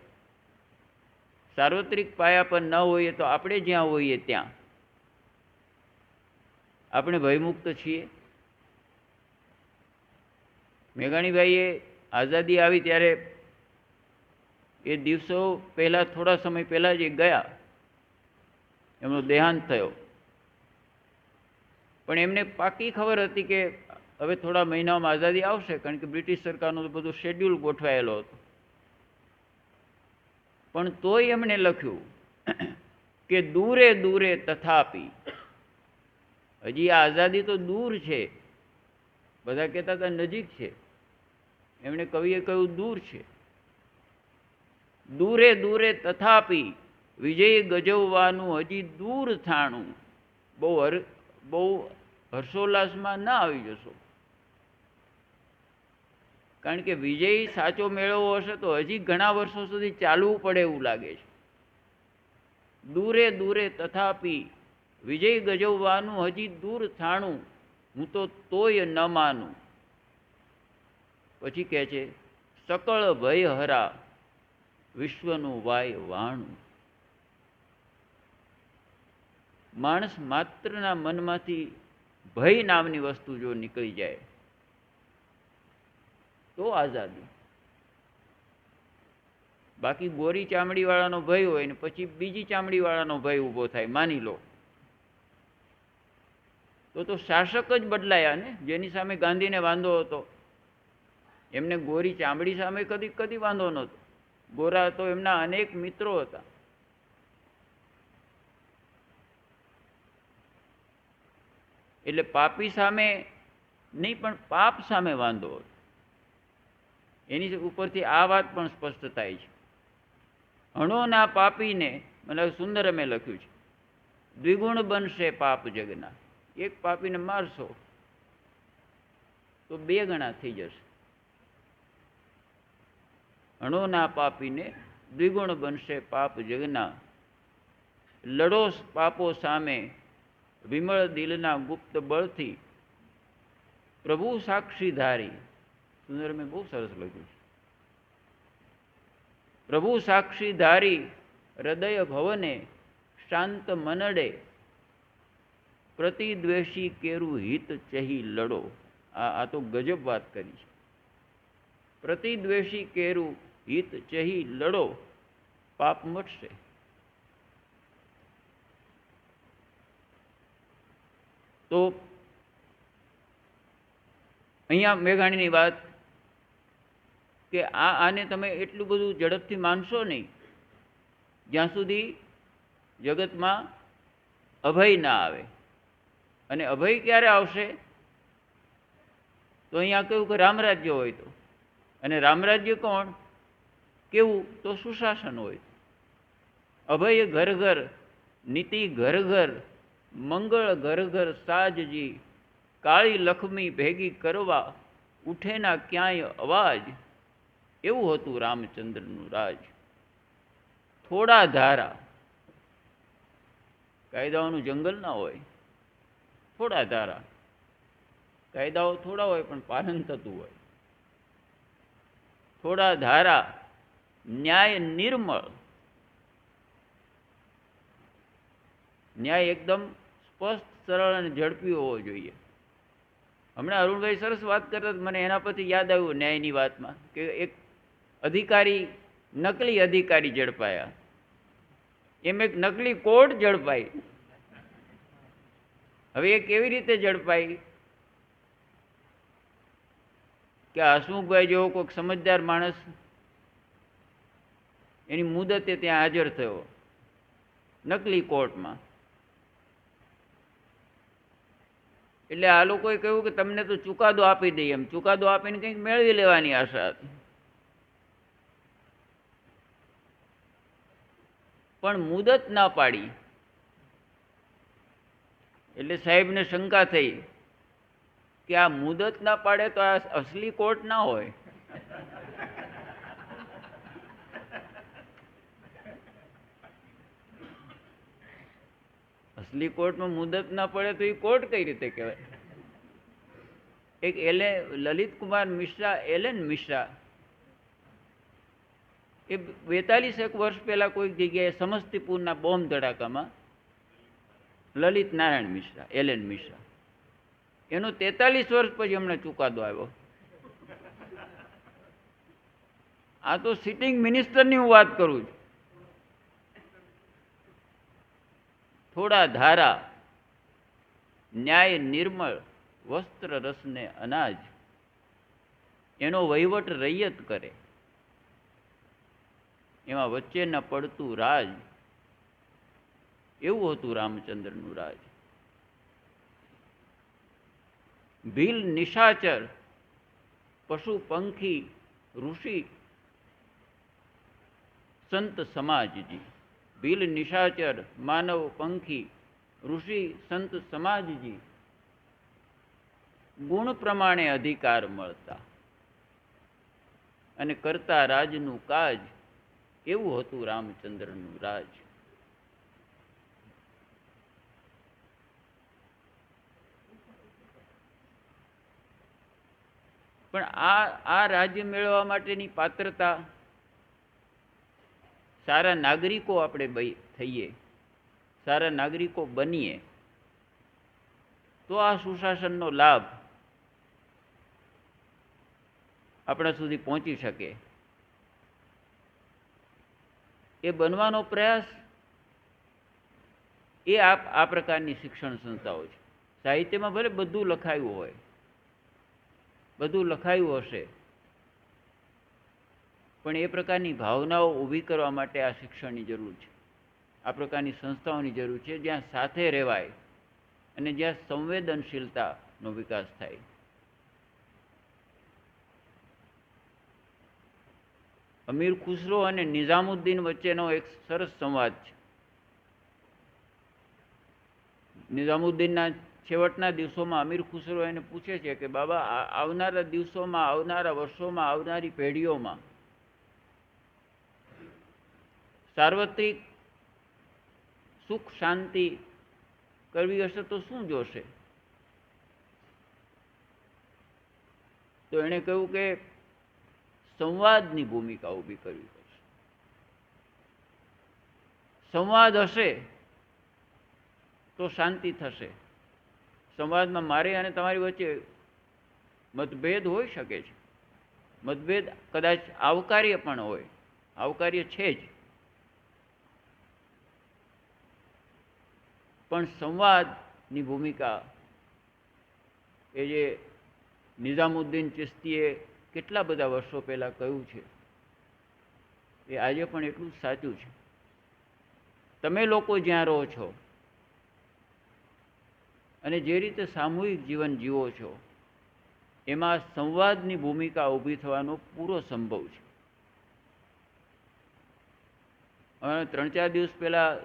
સાર્વત્રિક પાયા પર ન હોઈએ તો આપણે જ્યાં હોઈએ ત્યાં આપણે ભયમુક્ત છીએ. મેઘાણીભાઈએ આઝાદી આવી ત્યારે એ દિવસો પહેલાં, થોડા સમય પહેલાં જ ગયા, એમનો દેહાંત થયો. પણ એમને પાકી ખબર હતી કે હવે થોડા મહિનામાં આઝાદી આવશે, કારણ કે બ્રિટિશ સરકારનું બધું શેડ્યુલ ગોઠવાયેલો હતો. પણ તોય એમણે લખ્યું કે દૂરે દૂરે તથાપી હજી આ આઝાદી તો દૂર છે. બધા કહેતા હતા નજીક છે, એમણે કવિએ કહ્યું દૂર છે. દૂરે દૂરે તથાપી વિજય ગજવવાનું હજી દૂર થાણું. બહુ હર્ષોલ્લાસમાં ના આવી જશો, કારણ કે વિજય સાચો મેળવવો હશે તો હજી ઘણા વર્ષો સુધી ચાલવું પડે એવું લાગે છે. દૂરે દૂરે તથાપી વિજય ગજવવાનું હજી દૂર થાણું, હું તો તોય ન માનું. પછી કહે છે સકળ ભય હરા વિશ્વનું વાય વાણું. માણસ માત્રના મનમાંથી ભય નામની વસ્તુ જો નીકળી જાય તો આઝાદી. બાકી ગોરી ચામડી વાળાનો ભય હોય ને પછી બીજી ચામડી વાળાનો ભય ઊભો થાય, માની લો તો શાસક જ બદલાયા ને. જેની સામે ગાંધીને વાંધો હતો, એમને ગોરી ચામડી સામે કદી વાંધો નહોતો. ગોરા તો એમના અનેક મિત્રો હતા. એટલે પાપી સામે નહીં પણ પાપ સામે વાંધો હતો. એની ઉપરથી આ વાત પણ સ્પષ્ટ થાય છે. હણોના પાપીને, મને સુંદર મેં લખ્યું છે, દ્વિગુણ બનશે પાપ જગના. એક પાપીને મારશો તો 2 ગણા થઈ જશે. હણોના પાપીને દ્વિગુણ બનશે પાપ જગના. લડો પાપો સામે વિમળ દિલના ગુપ્ત બળથી. પ્રભુ સાક્ષી ધારી. સુંદર મેં બહુ સરસ લખ્યું છે. પ્રભુ સાક્ષી ધારી હૃદય ભવને શાંત મનડે. પ્રતિદ્વેષી કેરું હિત ચહી લડો. આ તો ગજબ વાત કરી છે. પ્રતિદ્વેષી કેરું હિત ચહી લડો, પાપ મટશે. તો અહીંયા મેઘાણીની વાત કે આને તમે એટલું બધું ઝડપથી માનશો નહીં જ્યાં સુધી જગતમાં અભય ના આવે. અને અભય ક્યારે આવશે? તો અહીંયા કહ્યું કે રામરાજ્ય હોય તો. અને રામરાજ્ય કોણ કેવું? તો સુશાસન હોય. અભય ઘર ઘર, નીતિ ઘર ઘર, મંગળ ઘર ઘર સાજજી. કાળી લક્ષ્મી ભેગી કરવા ઉઠે ના ક્યાંય અવાજ. એવું હતું રામચંદ્રનું રાજ. થોડા ધારા, કાયદાઓનું જંગલ ના હોય. થોડા ધારા, કાયદાઓ થોડા હોય પણ પાલન થતું હોય. થોડા ધારા, ન્યાય નિર્મળ. ન્યાય એકદમ સ્પષ્ટ, સરળ અને ઝડપી હોવો જોઈએ. હમણાં અરુણભાઈ સરસ વાત કરતા, મને એના પરથી યાદ આવ્યું ન્યાયની વાતમાં કે એક અધિકારી, નકલી અધિકારી ઝડપાયા. એમ એક નકલી કોર્ટ ઝડપાઈ. હવે એ કેવી રીતે ઝડપાઈ કે હસમુખભાઈ જેવો કોઈક સમજદાર માણસ એની મુદતે ત્યાં હાજર થયો નકલી કોર્ટમાં. એટલે આ લોકોએ કહ્યું કે તમને તો ચુકાદો આપી દઈએ. એમ ચુકાદો આપીને કંઈક મેળવી લેવાની આશા હતી. પણ મુદત ના પાડી. એટલે સાહેબને શંકા થઈ કે આ મુદત ના પાડે તો આ અસલી કોર્ટ ના હોય. અસલી કોર્ટમાં મુદત ના પડે તો એ કોર્ટ કઈ રીતે કહેવાય? એક લલિત કુમાર મિશ્રા, એલેન મિશ્રા, એ 42 વર્ષ પહેલા કોઈક જગ્યાએ સમસ્તીપુરના બોમ્બ ધડાકામાં લલિત નારાયણ મિશ્રા, એલેન મિશ્રા, એનો 43 વર્ષ પછી હમણાં ચુકાદો આવ્યો. આ તો સિટિંગ મિનિસ્ટરની હું વાત કરું છું. થોડા ધારા, ન્યાય નિર્મળ, વસ્ત્ર રસને અનાજ. એનો વહીવટ રૈયત કરે, એમાં વચ્ચે ન પડતું રાજ. એવું હતું રામચંદ્રનું રાજ. ભીલ નિશાચર પશુ પંખી ઋષિ સંત સમાજજી. ભીલ નિશાચર માનવ પંખી ઋષિ સંત સમાજજી ગુણ પ્રમાણે અધિકાર મળતા અને કરતા રાજનું કાજ. એવું હતું રામચંદ્રનું રાજ. પણ આ રાજ્ય મેળવવા માટેની પાત્રતા, સારા નાગરિકો આપણે થઈએ, સારા નાગરિકો બનીએ તો આ સુશાસનનો લાભ આપણા સુધી પહોંચી શકે. એ બનવાનો પ્રયાસ એ આ પ્રકારની શિક્ષણ સંસ્થાઓ છે. સાહિત્યમાં ભલે બધું લખાયું હોય, બધું લખાયું હશે, પણ એ પ્રકારની ભાવનાઓ ઊભી કરવા માટે આ શિક્ષણની જરૂર છે. આ પ્રકારની સંસ્થાઓની જરૂર છે જ્યાં સાથે રહેવાય અને જ્યાં સંવેદનશીલતાનો વિકાસ થાય. અમીર ખુસરો અને નિઝામુદ્દીન વચ્ચેનો એક સરસ સંવાદ છે. નિઝામુદ્દીનના છેવટના દિવસોમાં અમીર ખુસરો એને પૂછે છે કે બાબા, આવનારા દિવસોમાં, આવનારા વર્ષોમાં, આવનારી પેઢીઓમાં સાર્વત્રિક સુખ શાંતિ કરવી હશે તો શું જોશે? તો એણે કહ્યું કે સંવાદની ભૂમિકા ઊભી કરવી પડશે. સંવાદ હશે તો શાંતિ થશે. સંવાદમાં મારે અને તમારી વચ્ચે મતભેદ હોઈ શકે છે. મતભેદ કદાચ આવકાર્ય પણ હોય, આવકાર્ય છે જ, પણ સંવાદની ભૂમિકા એ જે નિઝામુદ્દીન ચિશ્તીએ કેટલા બધા વર્ષો પહેલાં કહ્યું છે, એ આજે પણ એટલું જ સાચું છે. તમે લોકો જ્યાં રહો છો અને જે રીતે સામૂહિક જીવન જીવો છો, એમાં સંવાદની ભૂમિકા ઊભી થવાનો પૂરો સંભવ છે. 3-4 દિવસ પહેલાં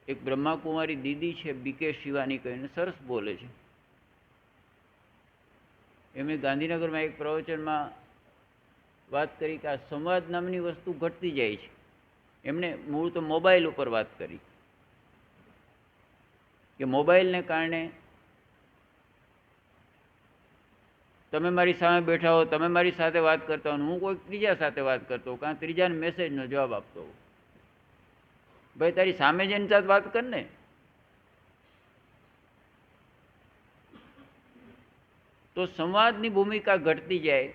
એક બ્રહ્માકુમારી દીદી છે, બીકે શિવાની કહીને, સરસ બોલે છે. એમણે ગાંધીનગરમાં એક પ્રવચનમાં વાત કરી કે આ સંવાદ નામની વસ્તુ ઘટતી જાય છે. એમણે મૂળ તો મોબાઈલ ઉપર વાત કરી કે મોબાઈલને કારણે તમે મારી સામે બેઠા હો, તમે મારી સાથે વાત કરતા હો, હું કોઈ ત્રીજા સાથે વાત કરતો હોઉં, કાં ત્રીજાને મેસેજનો જવાબ આપતો હોઉં. ભાઈ, તારી સામે જેની સાથે વાત કર ને. તો સંવાદની ભૂમિકા ઘટતી જાય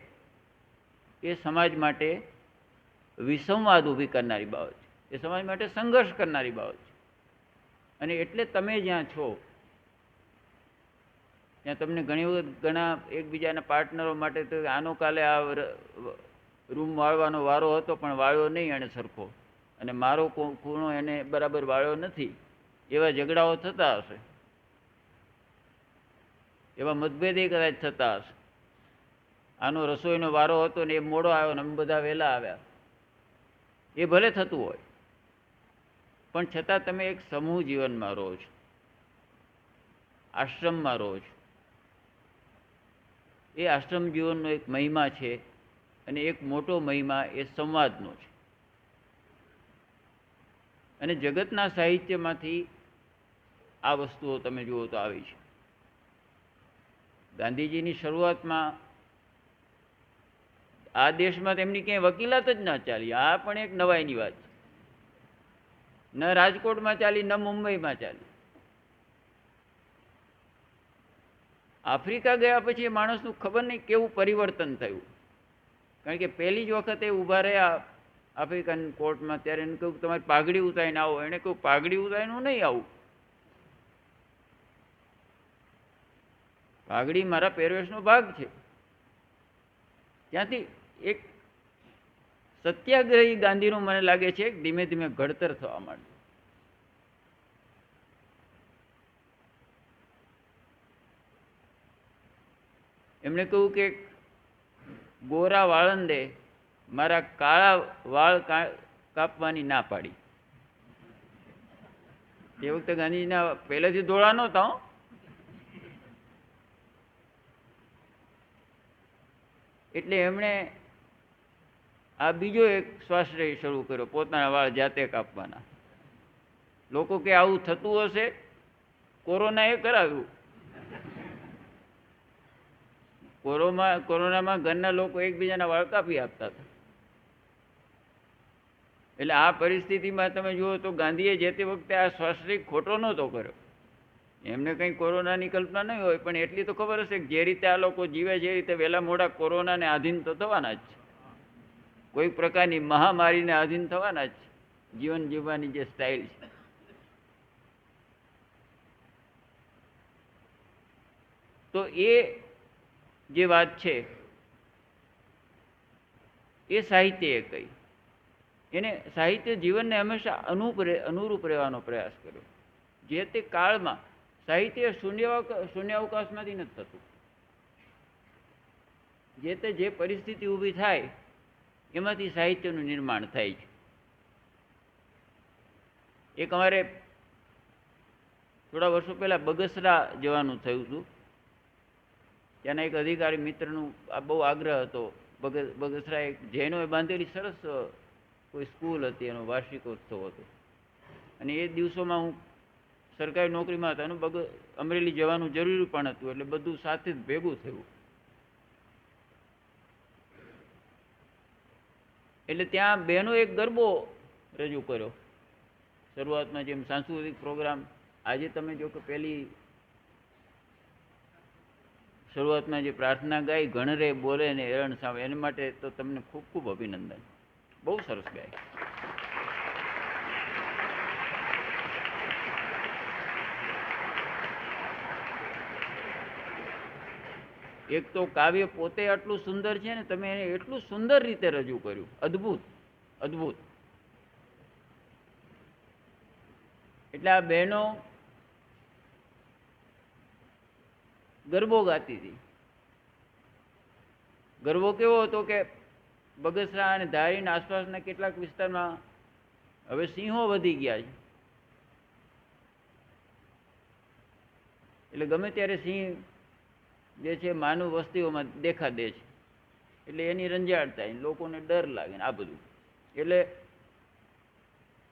એ સમાજ માટે વિસંવાદ ઊભી કરનારી બાબત છે. એ સમાજ માટે સંઘર્ષ કરનારી બાબત છે. અને એટલે તમે જ્યાં છો ત્યાં તમને ઘણી વખત ઘણા એકબીજાના પાર્ટનરો માટે તો આનો કાલે આ રૂમ વાળવાનો વારો હતો પણ વાળ્યો નહીં એને સરખો, અને મારો ખૂણો એને બરાબર વાળ્યો નથી, એવા ઝઘડાઓ થતા હશે, એવા મતભેદ કદાચ થતા હશે. આનો રસોઈનો વારો હતો ને એ મોડો આવ્યો ને અમે બધા વહેલા આવ્યા, એ ભલે થતું હોય, પણ છતાં તમે એક સમૂહ જીવનમાં રહો છો, આશ્રમમાં રહો છો. એ આશ્રમ જીવનનો એક મહિમા છે, અને એક મોટો મહિમા એ સંવાદનો છે. અને જગતના સાહિત્યમાંથી આ વસ્તુઓ તમે જુઓ તો આવી છે. ગાંધીજીની શરૂઆતમાં આ દેશમાં તેમની ક્યાંય વકીલાત જ ન ચાલી. આ પણ એક નવાઈની વાત છે. ન રાજકોટમાં ચાલી, ન મુંબઈમાં ચાલી. આફ્રિકા ગયા પછી એ માણસનું ખબર નહીં કેવું પરિવર્તન થયું. કારણ કે પહેલી જ વખતે ઊભા રહ્યા આફ્રિકન કોર્ટમાં, ત્યારે એને કહ્યું તમારે પાઘડી ઉતારીને આવો. એણે કહ્યું પાઘડી ઉતારીને હું નહીં આવું, પાઘડી મારા પહેરવેશનો ભાગ છે. ત્યાંથી એક સત્યાગ્રહી ગાંધીનું મને લાગે છે ધીમે ધીમે ઘડતર થવા માંડ્યું. એમણે કહ્યું કે ગોરા વાળંદે મારા કાળા વાળ કાપવાની ના પાડી. એ વખતે ગાંધીજીના પહેલેથી ધોળા નહોતા. એટલે એમણે આ બીજો એક સ્વાશ્રય શરૂ કર્યો, પોતાના વાળ જાતે કાપવાના. લોકો કે આવું થતું હશે, કોરોનાએ કરાવ્યું. કોરોનામાં ઘરના લોકો એકબીજાના વાળ કાપી આપતા હતા. એટલે આ પરિસ્થિતિમાં તમે જુઓ તો ગાંધીએ જે તે વખતે આ સ્વાશ્રય ખોટો નહોતો કર્યો. એમને કંઈ કોરોનાની કલ્પના નહીં હોય, પણ એટલી તો ખબર હશે કે જે રીતે આ લોકો જીવે છે એ રીતે વહેલા મોડા કોરોનાને આધીન તો થવાના જ છે. કોઈ પ્રકારની મહામારીને આધીન થવાના જ છે, જીવન જીવવાની જે સ્ટાઇલ છે. તો એ જે વાત છે એ સાહિત્યએ કહી. એને સાહિત્ય જીવનને હંમેશા અનુરૂપ રહેવાનો પ્રયાસ કર્યો. જે તે કાળમાં સાહિત્ય શૂન્યાવકાશમાંથી નથી થતું. જે તે જે પરિસ્થિતિ ઊભી થાય એમાંથી સાહિત્યનું નિર્માણ થાય છે. એક અમારે થોડા વર્ષો પહેલાં બગસરા જવાનું થયું હતું. ત્યાંના એક અધિકારી મિત્રનું આ બહુ આગ્રહ હતો. બગસરા એક જૈનોએ બાંધેલી સરસ કોઈ સ્કૂલ હતી, એનો વાર્ષિકોત્સવ હતો. અને એ દિવસોમાં હું સરકારી નોકરીમાં હતા અને અમરેલી જવાનું જરૂરી પણ હતું. એટલે બધું સાથે જ ભેગું થયું. એટલે ત્યાં બહેનો એક ગરબો રજૂ કર્યો. શરૂઆતમાં જેમ સાંસ્કૃતિક પ્રોગ્રામ આજે તમે જો કે પેલી શરૂઆતમાં જે પ્રાર્થના ગાઈ, ગણરે બોલે ને એરણ સામે, એના માટે તો તમને ખૂબ ખૂબ અભિનંદન. બહુ સરસ ગાય. એક તો કાવ્ય પોતે આટલું સુંદર છે ને, તમે એને એટલું સુંદર રીતે રજૂ કર્યું. અદ્ભુત, અદ્ભુત. એટલે આ બહેનો ગરબો ગાતી હતી. ગરબો કેવો હતો કે બગસરા અને ધારીના આસપાસના કેટલાક વિસ્તારમાં હવે સિંહો વધી ગયા છે. એટલે ગમે ત્યારે સિંહ જે છે માનવ વસ્તીઓમાં દેખા દે છે. એટલે એની રંજાડ થાય, લોકોને ડર લાગે ને આ બધું. એટલે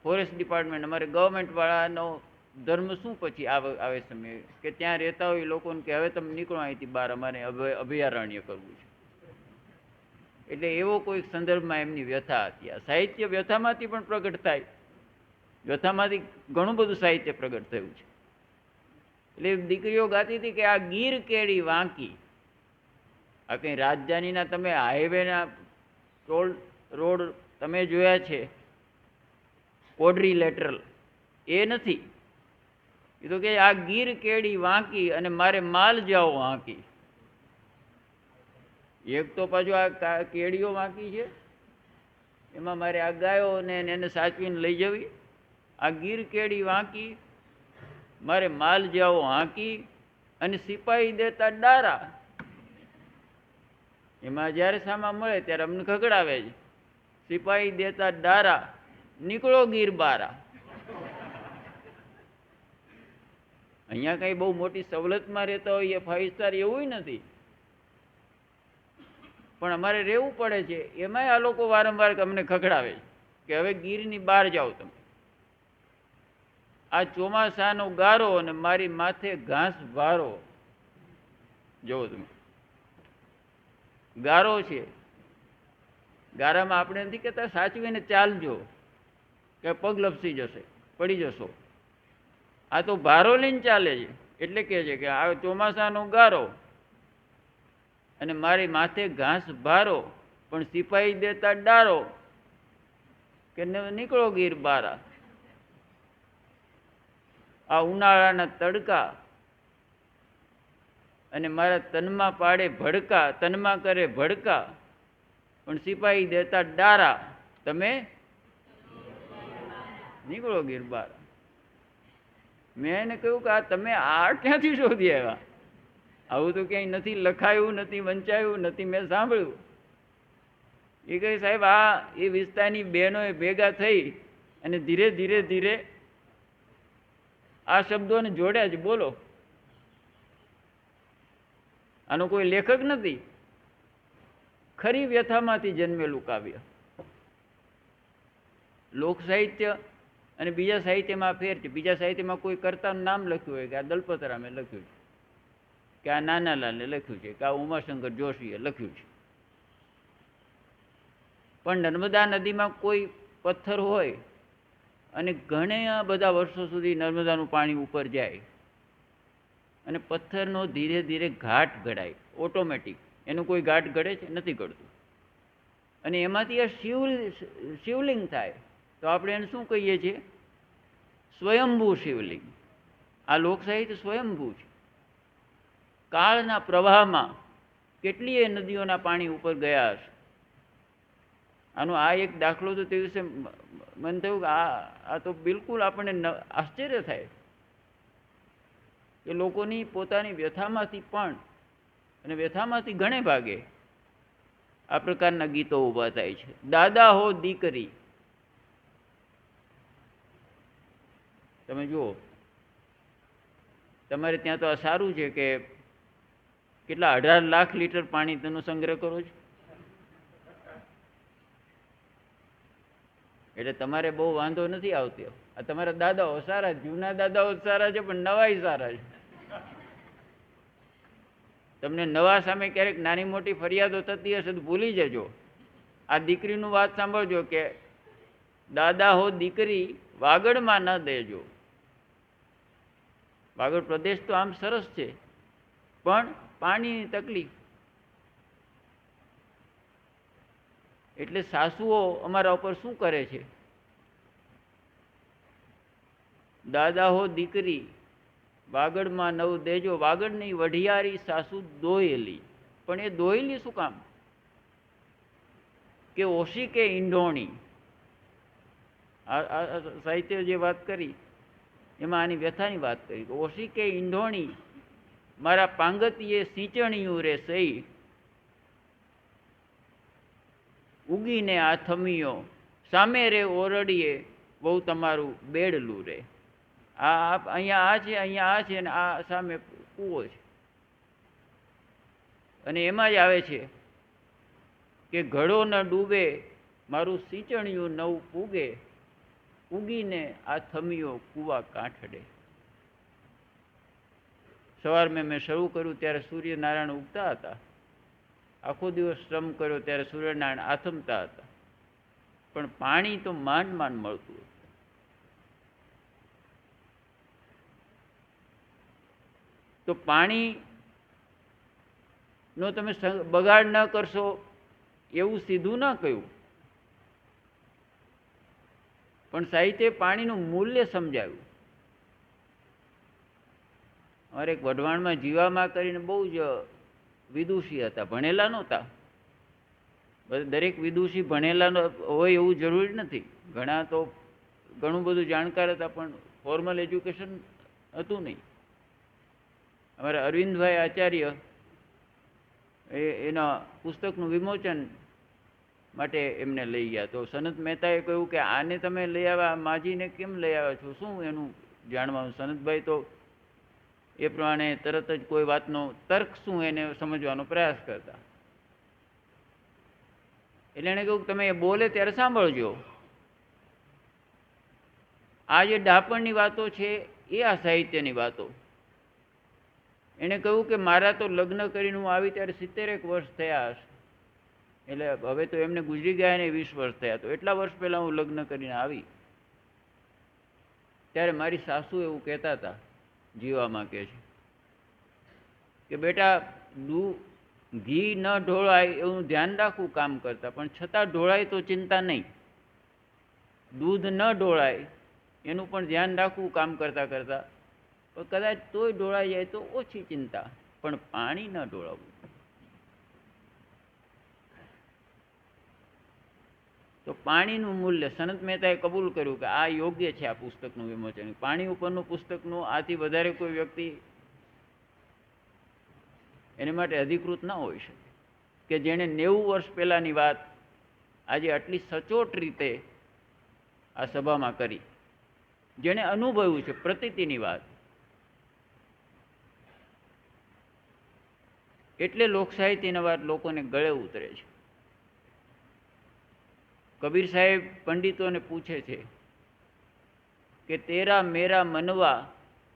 ફોરેસ્ટ ડિપાર્ટમેન્ટ, અમારે ગવર્મેન્ટ વાળાનો ધર્મ શું પછી આવે સમયે કે ત્યાં રહેતા હોય લોકોને કે હવે તમે નીકળો અહીંથી બહાર, અમારે અભયારણ્ય કરવું છે. એટલે એવો કોઈક સંદર્ભમાં એમની વ્યથા હતી. આ સાહિત્ય વ્યથામાંથી પણ પ્રગટ થાય. વ્યથામાંથી ઘણું બધું સાહિત્ય પ્રગટ થયું છે. એટલે દીકરીઓ ગાતી હતી કે આ ગીર કેડી વાંકી, આ કંઈ રાજધાનીના તમે હાઈવેના ટોલ રોડ તમે જોયા છે, ક્વોડ્રીલેટરલ, એ નથી. એ તો કે આ ગીર કેડી વાંકી અને મારે માલ જાઓ વાંકી. એક તો પાછું આ કેડીઓ વાંકી છે, એમાં મારે આ ગાયોને એને સાચવીને લઈ જવી. આ ગીર કેડી વાંકી મારે માલ જાઓ હાંકી અને સિપાહી દેતા ડારા. એમાં જ્યારે સામા મળે ત્યારે અમને ખગડાવે છે. સિપાહી દેતા ડારા, નીકળો ગીર બારા. અહીંયા કઈ બહુ મોટી સવલતમાં રહેતા હોય, 5 સ્ટાર એવું નથી, પણ અમારે રહેવું પડે છે. એમાંય આ લોકો વારંવાર અમને ખખડાવે કે હવે ગીરની બહાર જાઓ તમે. આ ચોમાસાનો ગારો અને મારી માથે ઘાસ ભારો. જોવો તમે, ગારો છે. ગારામાં આપણે નથી કહેતા સાચવીને ચાલજો કે પગ લપસી જશે, પડી જશો. આ તો ભારો લઈને ચાલે છે. એટલે કહે છે કે આ ચોમાસાનો ગારો અને મારી માથે ઘાસ ભારો, પણ સિપાહી દેતા ડારો કે નીકળો ગીર બારા. આ ઉનાળાના તડકા અને મારા તનમાં પાડે ભડકા, તનમાં કરે ભડકા, પણ સિપાહી દેતા ડારા, તમે નીકળો ગીર બારા. મેં એને કહ્યું કે આ તમે આ ક્યાંથી શોધી આવ્યા? આવું તો ક્યાંય નથી લખાયું, નથી વંચાયું, નથી મેં સાંભળ્યું. એ કહે સાહેબ આ એ વિસ્તારની બહેનોએ ભેગા થઈ અને ધીરે ધીરે ધીરે આ શબ્દોને જોડ્યા જ. બોલો, આનો કોઈ લેખક નથી, ખરી વ્યથામાંથી જન્મેલું કાવ્ય. લોક સાહિત્ય અને બીજા સાહિત્યમાં ફેર છે. બીજા સાહિત્યમાં કોઈ કર્તાનું નામ લખ્યું હોય કે આ દલપતરામે લખ્યું છે, કે આ નાનાલાલે લખ્યું છે, કે આ ઉમાશંકર જોશીએ લખ્યું છે. પણ નર્મદા નદીમાં કોઈ પથ્થર હોય અને ઘણા બધા વર્ષો સુધી નર્મદાનું પાણી ઉપર જાય અને પથ્થરનો ધીરે ધીરે ઘાટ ઘડાય ઓટોમેટિક. એનું કોઈ ઘાટ ઘડે છે? નથી ઘડતું. અને એમાંથી આ શિવલિંગ થાય તો આપણે એને શું કહીએ છીએ? સ્વયંભૂ શિવલિંગ. આ લોકસાહિત્ય સ્વયંભૂ છે. કાળના પ્રવાહમાં કેટલીય નદીઓના પાણી ઉપર ગયા હશે. આનો આ એક દાખલો તો તે વિશે મને થયું કે આ તો બિલકુલ આપણને આશ્ચર્ય થાય કે લોકોની પોતાની વ્યથામાંથી પણ અને વ્યથામાંથી ઘણે ભાગે આ પ્રકારના ગીતો ઊભા થાય છે. દાદા હો દીકરી, તમે જુઓ તમારે ત્યાં તો આ સારું છે કે કેટલા 18 લાખ લીટર પાણી તેનો સંગ્રહ કરો છો, એટલે તમારે બહુ વાંધો નથી આવતો. આ તમારા દાદાઓ સારા, જૂના દાદાઓ સારા છે, પણ નવાય સારા છે. તમને નવા સામે ક્યારેક નાની મોટી ફરિયાદો થતી હશે તો ભૂલી જજો. આ દીકરીનું વાત સાંભળજો કે દાદા હો દીકરી વાગડમાં ન દેજો. વાગડ પ્રદેશ તો આમ સરસ છે, પણ પાણીની તકલીફ. એટલે સાસુઓ અમારા ઉપર શું કરે છે? દાદા હો દીકરી વાગડમાં નવ દેજો. વાગડની વઢિયારી સાસુ દોયેલી. પણ એ દોયેલી શું કામ? કે ઓશી કે ઈંઢોણી. આ સાહિત્ય જે વાત કરી એમાં આની વ્યથાની વાત કરી. ઓશી કે ઈંઢોણી મારા પાંગતીએ સિંચણિયું રે સહી, ઉગીને આ થમીઓ સામે રે ઓરડીએ બહુ તમારું બેડલું રે. આ અહીંયા આ છે, અહીંયા આ છે, અને આ સામે કૂવો છે. અને એમાં જ આવે છે કે ઘડો ન ડૂબે મારું સિંચણિયું નવ પૂગે, ઉગીને આ થમીઓ કૂવા કાંઠડે. સવાર મેં શરૂ કર્યું ત્યારે સૂર્યનારાયણ ઉગતા હતા. આખો દિવસ શ્રમ કર્યો ત્યારે સૂર્યનારાયણ આથમતા હતા. પણ પાણી તો માંડ માંડ મળતું હતું. તો પાણીનો તમે બગાડ ન કરશો એવું સીધું ના કહ્યું, પણ સાહિત્ય પાણીનું મૂલ્ય સમજાવ્યું. અમારે એક વઢવાણમાં જીવામાં કરીને બહુ જ વિદુષી હતા, ભણેલા નહોતા. દરેક વિદુષી ભણેલા હોય એવું જરૂરી નથી. ઘણા તો ઘણું બધું જાણકાર હતા, પણ ફોર્મલ એજ્યુકેશન હતું નહીં. અમારા અરવિંદભાઈ આચાર્ય એના પુસ્તકનું વિમોચન માટે એમને લઈ ગયા. તો સનત મહેતાએ કહ્યું કે આને તમે લઈ આવ્યા, માજીને કેમ લઈ આવ્યા છો, શું એનું જાણવાનું? સનતભાઈ તો એ પ્રમાણે તરત જ કોઈ વાતનો તર્ક શું એને સમજવાનો પ્રયાસ કરતા. એટલે એણે કહ્યું તમે એ બોલે ત્યારે સાંભળજો. આ જે ડાપણની વાતો છે એ આ સાહિત્યની વાતો. એણે કહ્યું કે મારા તો લગ્ન કરીને હું આવી ત્યારે 70 વર્ષ થયા હશે. એટલે હવે તો એમને ગુજરી ગયા ને 20 વર્ષ થયા. તો એટલા વર્ષ પહેલાં હું લગ્ન કરીને આવી ત્યારે મારી સાસુ એવું કહેતા હતા, જીવામાં કહે છે કે બેટા ઘી ન ઢોળાય એવું ધ્યાન રાખવું કામ કરતા, પણ છતાં ઢોળાય તો ચિંતા નહીં. દૂધ ન ઢોળાય એનું પણ ધ્યાન રાખવું કામ કરતા કરતા, પણ કદાચ તોય ઢોળાઈ જાય તો ઓછી ચિંતા, પણ પાણી ન ઢોળાવવું. તો પાણીનું મૂલ્ય સનત મહેતાએ કબૂલ કર્યું કે આ યોગ્ય છે આ પુસ્તકનું વિમોચન. પાણી ઉપરનું પુસ્તકનું આથી વધારે કોઈ વ્યક્તિ એને માટે અધિકૃત ના હોઈ શકે કે જેણે 90 વર્ષ પહેલાંની વાત આજે આટલી સચોટ રીતે આ સભામાં કરી, જેણે અનુભવ્યું છે પ્રતીતિની વાત. એટલે લોકસાહિત્યની વાત લોકોને ગળે ઉતરે છે. કબીર સાહેબ પંડિતોને પૂછે છે કે તેરા મેરા મનવા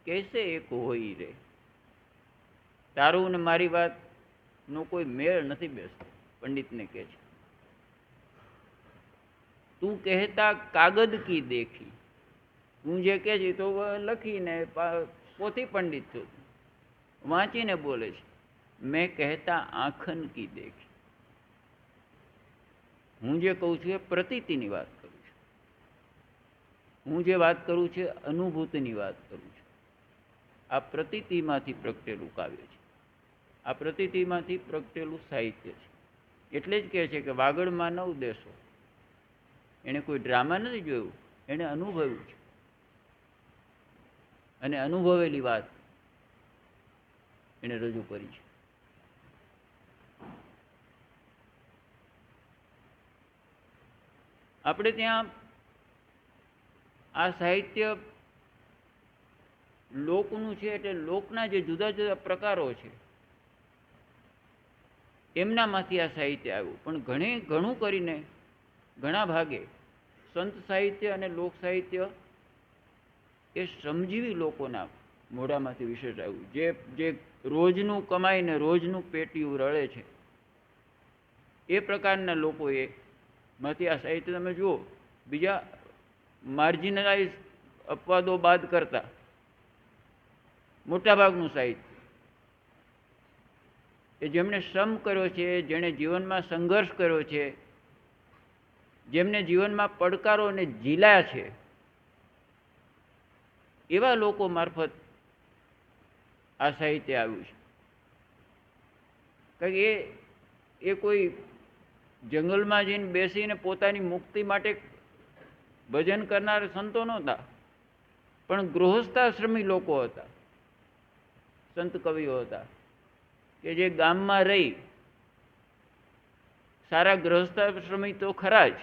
कैसे एक होई રે. તારું ને મારી વાતનો કોઈ મેળ નથી બેસતો. પંડિતને કહે છે તું કહેતા કાગદ કી દેખી. તું જે કહે છે તો લખીને પોથી પંડિત છું, વાંચીને બોલે છે. મેં કહેતા આંખન કી દેખી. હું જે કહું છું એ પ્રતીતિની વાત કરું છું. હું જે વાત કરું છું અનુભૂતિની વાત કરું છું. આ પ્રતીતિમાંથી પ્રગટેલું કાવ્ય છે. આ પ્રતીતિમાંથી પ્રગટેલું સાહિત્ય છે. એટલે જ કહે છે કે વાગડમાં 9 દેશો. એણે કોઈ ડ્રામા નથી જોયું, એણે અનુભવ્યું છે. અને અનુભવેલી વાત એણે રજૂ કરી છે. આપણે ત્યાં આ સાહિત્ય લોકનું છે, એટલે લોકના જે જુદા જુદા પ્રકારો છે એમનામાંથી આ સાહિત્ય આવ્યું. પણ ઘણું કરીને ઘણા ભાગે સંત સાહિત્ય અને લોક સાહિત્ય એ શ્રમજીવી લોકોના મોઢામાંથી વિશેષ આવ્યું. જે રોજનું કમાઈને રોજનું પેટીયું રળે છે એ પ્રકારના લોકોએ માંથી આ સાહિત્ય તમે જુઓ. બીજા માર્જિનલાઇઝ અપવાદો બાદ કરતા મોટાભાગનું સાહિત્ય એ જેમણે શ્રમ કર્યો છે, જેણે જીવનમાં સંઘર્ષ કર્યો છે, જેમને જીવનમાં પડકારોને ઝીલ્યા છે, એવા લોકો મારફત આ સાહિત્ય આવ્યું છે. કારણ કે એ કોઈ જંગલમાં જઈને બેસીને પોતાની મુક્તિ માટે ભજન કરનાર સંતો નહોતા, પણ ગૃહસ્થાશ્રમી લોકો હતા, સંત કવિઓ હતા કે જે ગામમાં રહી, સારા ગૃહસ્થાશ્રમી તો ખરા જ,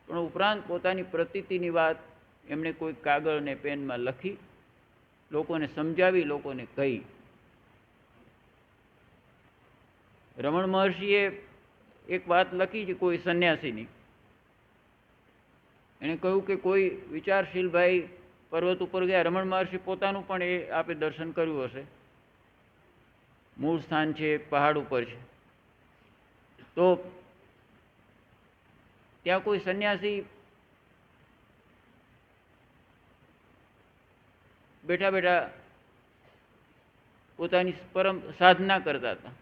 પણ ઉપરાંત પોતાની પ્રતીતિની વાત એમણે કોઈ કાગળ ને પેનમાં લખી, લોકોને સમજાવી, લોકોને કહી. રમણ મહર્ષિએ એક વાત લખી છે કોઈ સંન્યાસીની. એણે કહ્યું કે કોઈ વિચારશીલ ભાઈ પર્વત ઉપર ગયા. રમણ મહર્ષિ પોતાનું પણ એ આપે દર્શન કર્યું હશે. મૂળ સ્થાન છે પહાડ ઉપર છે. તો ત્યાં કોઈ સંન્યાસી બેઠા બેઠા પોતાની પરમ સાધના કરતા હતા.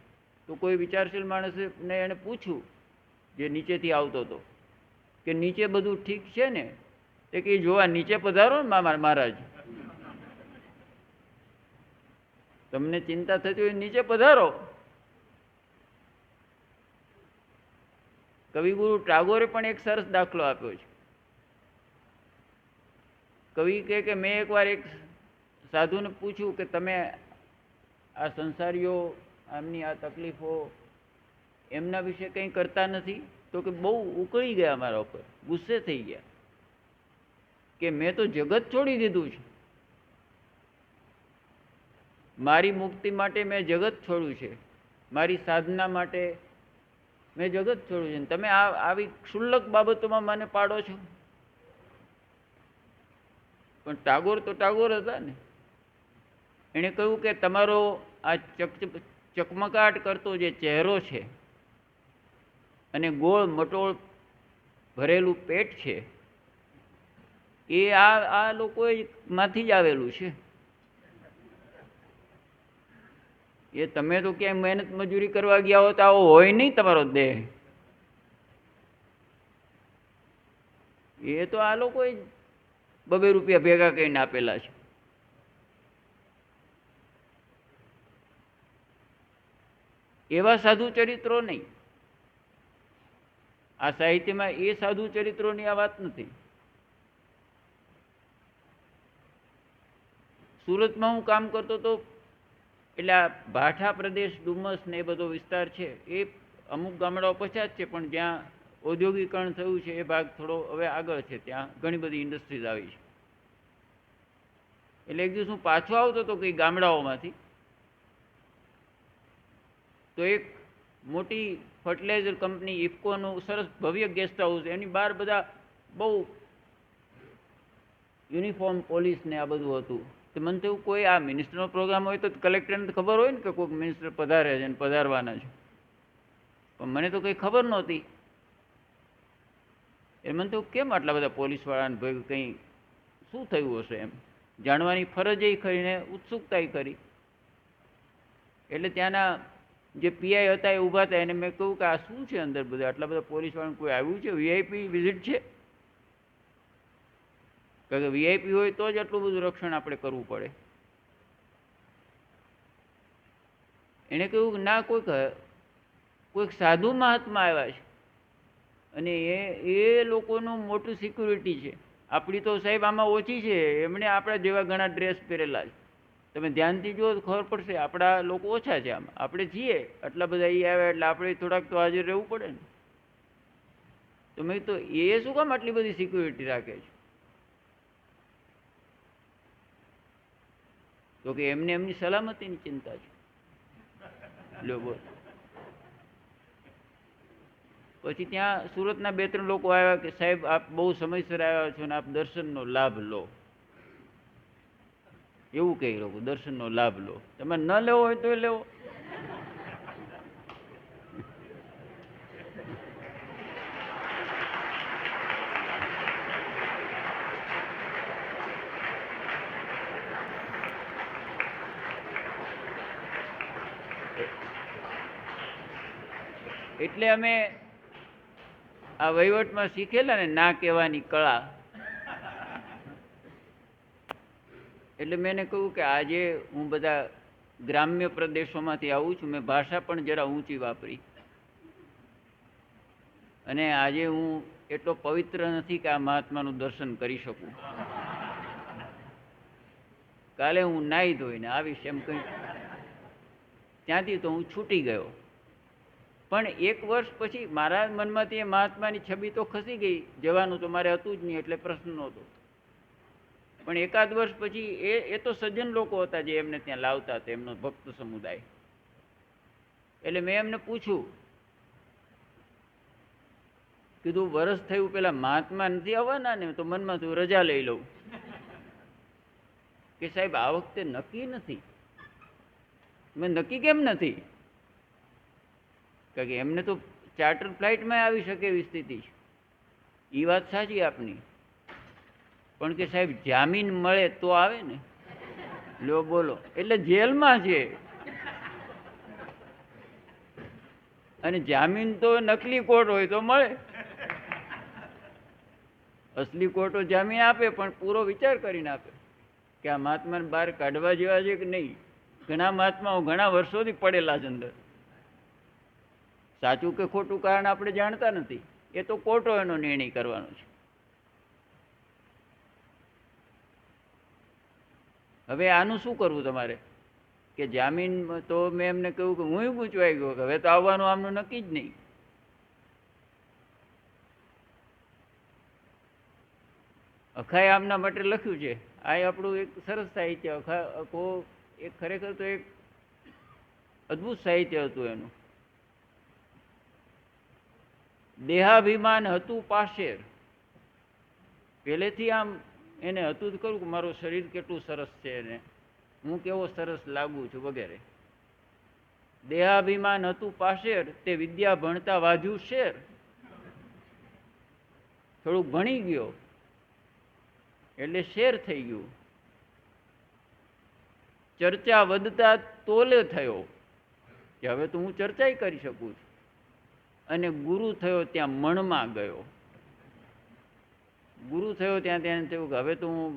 તો કોઈ વિચારશીલ માણસને એને પૂછ્યું, જે નીચેથી આવતો હતો, કે નીચે બધું ઠીક છે ને? તે કે જોવા નીચે પધારો ને મહારાજ, તમને ચિંતા થતી હોય નીચે પધારો. કવિગુરુ ટાગોરે પણ એક સરસ દાખલો આપ્યો છે. કવિ કહે કે મેં એકવાર એક સાધુને પૂછ્યું કે તમે આ સંસારીઓ, આમની આ તકલીફો, એમના વિશે કંઈ કરતા નથી? તો કે બહુ ઉકળી ગયા મારા ઉપર, ગુસ્સે થઈ ગયા કે મેં તો જગત છોડી દીધું છે. મારી મુક્તિ માટે મેં જગત છોડ્યું છે, મારી સાધના માટે મેં જગત છોડ્યું છે. તમે આવી ક્ષુલ્લક બાબતોમાં મને પાડો છો. પણ ટાગોર તો ટાગોર હતા ને. એણે કહ્યું કે તમારો આ ચકમકાટ કરતો જે ચહેરો છે અને ગોળ મટોળ ભરેલું પેટ છે, એ આ લોકો માંથી જ આવેલું છે. એ તમે તો ક્યાંય મહેનત મજૂરી કરવા ગયા હો તો આવો હોય નહીં તમારો દેહ. એ તો આ લોકો $2 રૂપિયા ભેગા કરીને આપેલા છે. એવા સાધુ ચરિત્રો નહીં. આ સાહિત્યમાં એ સાધુ ચરિત્રોની આ વાત નથી. સુરતમાં હું કામ કરતો તો એટલે આ ભાઠા પ્રદેશ, ડુમસ ને એ બધો વિસ્તાર છે, એ અમુક ગામડાઓ પછાત છે, પણ જ્યાં ઔદ્યોગિકરણ થયું છે એ ભાગ થોડો હવે આગળ છે, ત્યાં ઘણી બધી ઇન્ડસ્ટ્રીઝ આવી છે. એટલે એક દિવસ હું પાછો આવતો હતો કંઈ ગામડાઓમાંથી, તો એક મોટી ફર્ટિલાઇઝર કંપની ઇફકોનું સરસ ભવ્ય ગેસ્ટ હાઉસ, એની બહાર બધા બહુ યુનિફોર્મ પોલીસ ને આ બધું હતું. તો મને તો એવું, કોઈ આ મિનિસ્ટરનો પ્રોગ્રામ હોય તો કલેક્ટરને ખબર હોય ને કે કોઈક મિનિસ્ટર પધારે છે ને પધારવાના છે, પણ મને તો કંઈ ખબર નહોતી. એ મને તો કેમ આટલા બધા પોલીસવાળાને ભાઈ કંઈ શું થયું હશે એમ જાણવાની ફરજ ખરી ને ઉત્સુકતા કરી. એટલે ત્યાંના જે પીઆઈ હતા એ ઊભા હતા, એને મેં કહ્યું કે આ શું છે અંદર બધા આટલા બધા પોલીસવાળાને, કોઈ આવ્યું છે, વીઆઈપી વિઝિટ છે? કારણ કે વીઆઈપી હોય તો જ આટલું બધું રક્ષણ આપણે કરવું પડે. એણે કહ્યું કે ના, કોઈક સાધુ મહાત્મા આવ્યા છે અને એ લોકોનું મોટું સિક્યુરિટી છે. આપણી તો સાહેબ આમાં ઓછી છે, એમણે આપણા જેવા ઘણા ડ્રેસ પહેરેલા છે. તમે ધ્યાનથી જુઓ તો ખબર પડશે, આપણા લોકો ઓછા છે આમાં. આપણે છીએ આટલા બધા એ આવ્યા એટલે આપણે થોડાક તો હાજર રહેવું પડે ને. તો મેં તો એ શું કામ આટલી બધી સિક્યુરિટી રાખે છે? તો કે એમને એમની સલામતીની ચિંતા છે. લો બોલ. પછી ત્યાં સુરતના 2-3 લોકો આવ્યા કે સાહેબ આપ બહુ સમયસર આવ્યા છો ને આપ દર્શનનો લાભ લો. એવું કહે લોકો, દર્શનનો લાભ લો. તમે ન લેવો હોય તો લેવો. એટલે અમે આ વહીવટમાં શીખેલા ને ના કહેવાની કળા. એટલે મેં એને કહ્યું કે આજે હું બધા ગ્રામ્ય પ્રદેશોમાંથી આવું છું, મેં ભાષા પણ જરા ઊંચી વાપરી, અને આજે હું એટલો પવિત્ર નથી કે આ મહાત્માનું દર્શન કરી શકું. કાલે હું નાહી ધોઈને આવીશ એમ કંઈ. ત્યાંથી તો હું છૂટી ગયો. પણ 1 વર્ષ પછી મારા મનમાંથી એ મહાત્માની છબી તો ખસી ગઈ. જવાનું તો મારે હતું જ નહીં એટલે પ્રશ્ન નહોતો. પણ 1-8 વર્ષ પછી એ તો સજ્જન લોકો હતા જે એમને ત્યાં લાવતા હતા, એમનો ભક્ત સમુદાય. એટલે મેં એમને પૂછ્યું, કીધું વરસ થયું પેલા મહાત્મા નથી આવવાના ને? તો મનમાં તું રજા લઈ લઉં. કે સાહેબ આ વખતે નક્કી નથી. મેં નક્કી કેમ નથી? કારણ કે એમને તો ચાર્ટર ફ્લાઇટમાં આવી શકે એવી સ્થિતિ છે. એ વાત સાચી આપની, પણ કે સાહેબ જામીન મળે તો આવે ને. લો બોલો. એટલે જેલમાં છે, અને જામીન તો નકલી કોર્ટ હોય તો મળે. અસલી કોર્ટો જામીન આપે પણ પૂરો વિચાર કરીને આપે કે આ મહાત્માને બહાર કાઢવા જેવા છે કે નહીં. ઘણા મહાત્માઓ ઘણા વર્ષોથી પડેલા છે અંદર. સાચું કે ખોટું કારણ આપણે જાણતા નથી, એ તો કોર્ટો એનો નિર્ણય કરવાનો છે. હવે આનું શું કરવું તમારે? કે જામીન તો મેં એમને કહ્યું કે હું ગૂંચવાઈ ગયો કે હવે તો આવવાનું આમનું નક્કી જ નહીં. અખાએ આમના માટે લખ્યું છે. આ આપણું એક સરસ સાહિત્ય. અખો એક ખરેખર તો એક અદ્ભુત સાહિત્ય હતું એનું. દેહાભિમાન હતું પાશેર. પહેલેથી આમ એને હતું જ ખરું કે મારું શરીર કેટલું સરસ છે ને હું કેવો સરસ લાગુ છું વગેરે. દેહાભિમાન હતું પાશેર, તે વિદ્યા ભણતા વાજ્યું શેર. થોડુંક ભણી ગયો એટલે શેર થઈ ગયું. ચર્ચા વધતા તોલે થયો કે હવે તો હું ચર્ચા કરી શકું છું. અને ગુરુ થયો ત્યાં મણમાં ગયો. ગુરુ થયો ત્યાં થયું કે હવે તો હું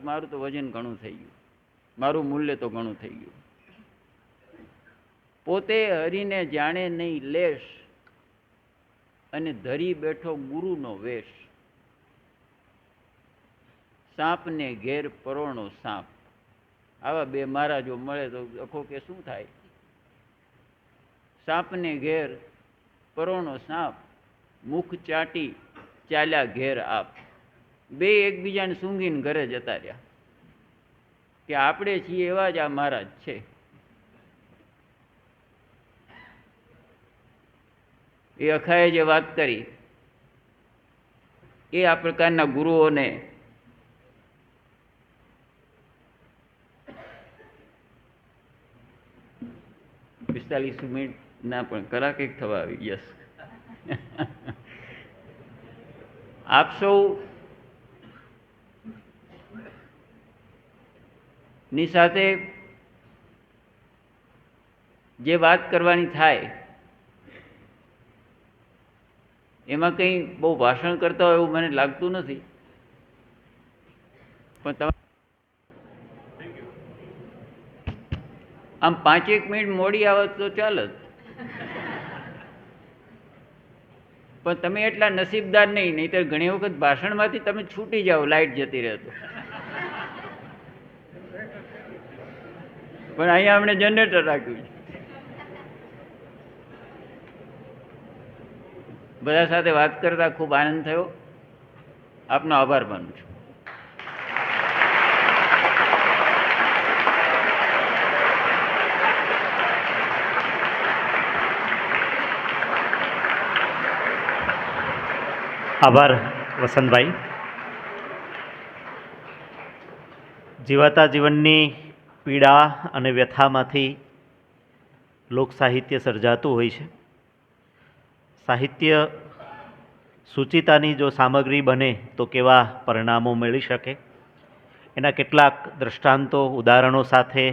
મારું તો વજન ઘણું થઈ ગયું, મારું મૂલ્ય તો ઘણું થઈ ગયું. પોતે હરીને જાણે નહીં લેશ, અને ધરી બેઠો ગુરુનો વેશ. સાપને ઘેર પરોણો સાપ. આવા બે મહારાજો મળે તો અખો કે શું થાય? સાપને ઘેર પરોણો સાપ, મુખ ચાટી ચાલ્યા ઘેર આપ. બે એકબીજાને સૂંઘીને ઘરે જતા રહ્યા કે આપણે છીએ એવા જ આ મહારાજ છે. એ અખાએ જે વાત કરી એ આ પ્રકારના ગુરુઓને પિસ્તાલીસ મિનિટ ના પણ કલાક એક થવા આવી. યસ. આપ સૌ ની સાથે જે વાત કરવાની થાય એમાં કંઈ બહુ ભાષણ કરતા હોય એવું મને લાગતું નથી, પણ તમે આમ 5-1 મિનિટ મોડી આવત તો ચાલત, પણ તમે એટલા નસીબદાર નહીં, નહીંતર ઘણી વખત ભાષણમાંથી તમે છૂટી જાઓ લાઈટ જતી રહે તો. પણ અહીંયા આપણે જનરેટર રાખ્યું છે. બધા સાથે વાત કરતા ખૂબ આનંદ થયો. આપનો આભાર માનું છું. આભાર વસંતભાઈ. જીવાતા જીવનની પીડા અને વ્યથામાંથી લોક સાહિત્ય સર્જાતું હોય છે. સાહિત્ય સૂચિતાની જો સામગ્રી બને તો કેવા પરિણામો મળી શકે, એના કેટલાક દૃષ્ટાંતો ઉદાહરણો સાથે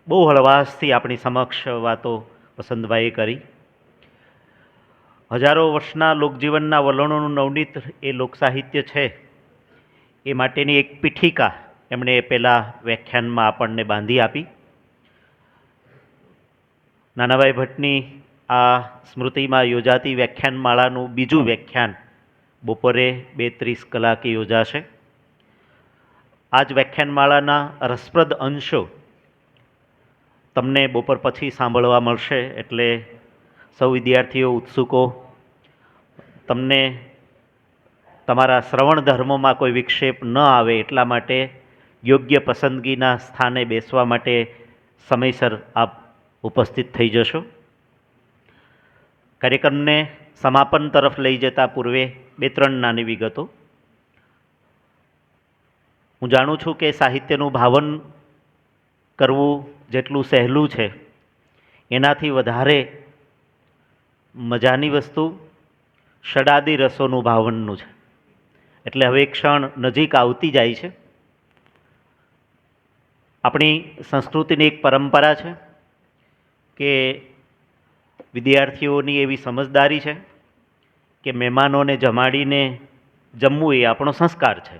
બહુ હળવાશથી આપણી સમક્ષ વાતો વસંતભાઈએ કરી. હજારો વર્ષના લોકજીવનના વલણોનું નવનીત એ લોકસાહિત્ય છે એ માટેની એક પીઠિકા એમણે પહેલાં વ્યાખ્યાનમાં આપણને બાંધી આપી. નાનાભાઈ ભટ્ટની આ સ્મૃતિમાં યોજાતી વ્યાખ્યાનમાળાનું બીજું વ્યાખ્યાન બપોરે 2:30 કલાકે યોજાશે. આ જ વ્યાખ્યાનમાળાના રસપ્રદ અંશો તમને બપોર પછી સાંભળવા મળશે, એટલે સૌ વિદ્યાર્થીઓ ઉત્સુકો તમને તમારા શ્રવણ ધર્મમાં કોઈ વિક્ષેપ ન આવે એટલા માટે યોગ્ય પસંદગીના સ્થાને બેસવા માટે સમયસર આપ ઉપસ્થિત થઈ જશો. કાર્યક્રમને સમાપન તરફ લઈ જતા પૂર્વે 2-3 નાની વિગતો. હું જાણું છું કે સાહિત્યનું ભાવન કરવું જેટલું સહેલું છે એનાથી વધારે મજાની વસ્તુ ષડાદી રસોનું ભાવનનું છે. એટલે હવે એક ક્ષણ નજીક આવતી જાય છે. આપણી સંસ્કૃતિની એક પરંપરા છે કે વિદ્યાર્થીઓની એવી સમજદારી છે કે મહેમાનોને જમાડીને જમવું એ આપણો સંસ્કાર છે.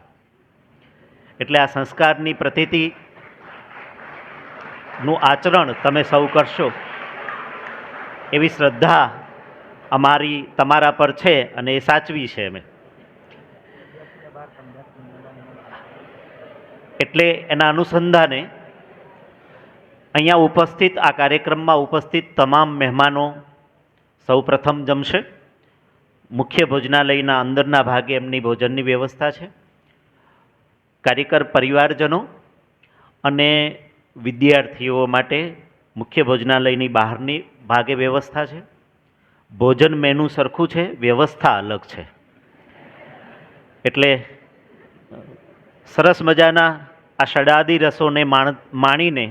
એટલે આ સંસ્કારની પ્રતીતિનું આચરણ તમે સૌ કરશો એવી શ્રદ્ધા અમારી તમારા પર છે અને એ સાચવી છે અમે. એટલે એના અનુસંધાને અહીંયા ઉપસ્થિત આ કાર્યક્રમમાં ઉપસ્થિત તમામ મહેમાનો સૌ પ્રથમ જમશે. મુખ્ય ભોજનાલયના અંદરના ભાગે એમની ભોજનની વ્યવસ્થા છે. કાર્યકર પરિવારજનો અને વિદ્યાર્થીઓ માટે મુખ્ય ભોજનાલયની બહારની ભાગે વ્યવસ્થા છે. ભોજન મેનુ સરખું છે, વ્યવસ્થા અલગ છે. એટલે સરસ મજાના આ ષડાદી રસોને માણીને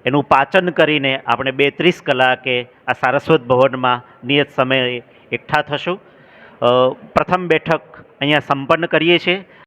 એનું પાચન કરીને આપણે 2:30 કલાકે આ સારસ્વત ભવનમાં નિયત સમયે એકઠા થશું. પ્રથમ બેઠક અહીંયા સંપન્ન કરીએ છીએ.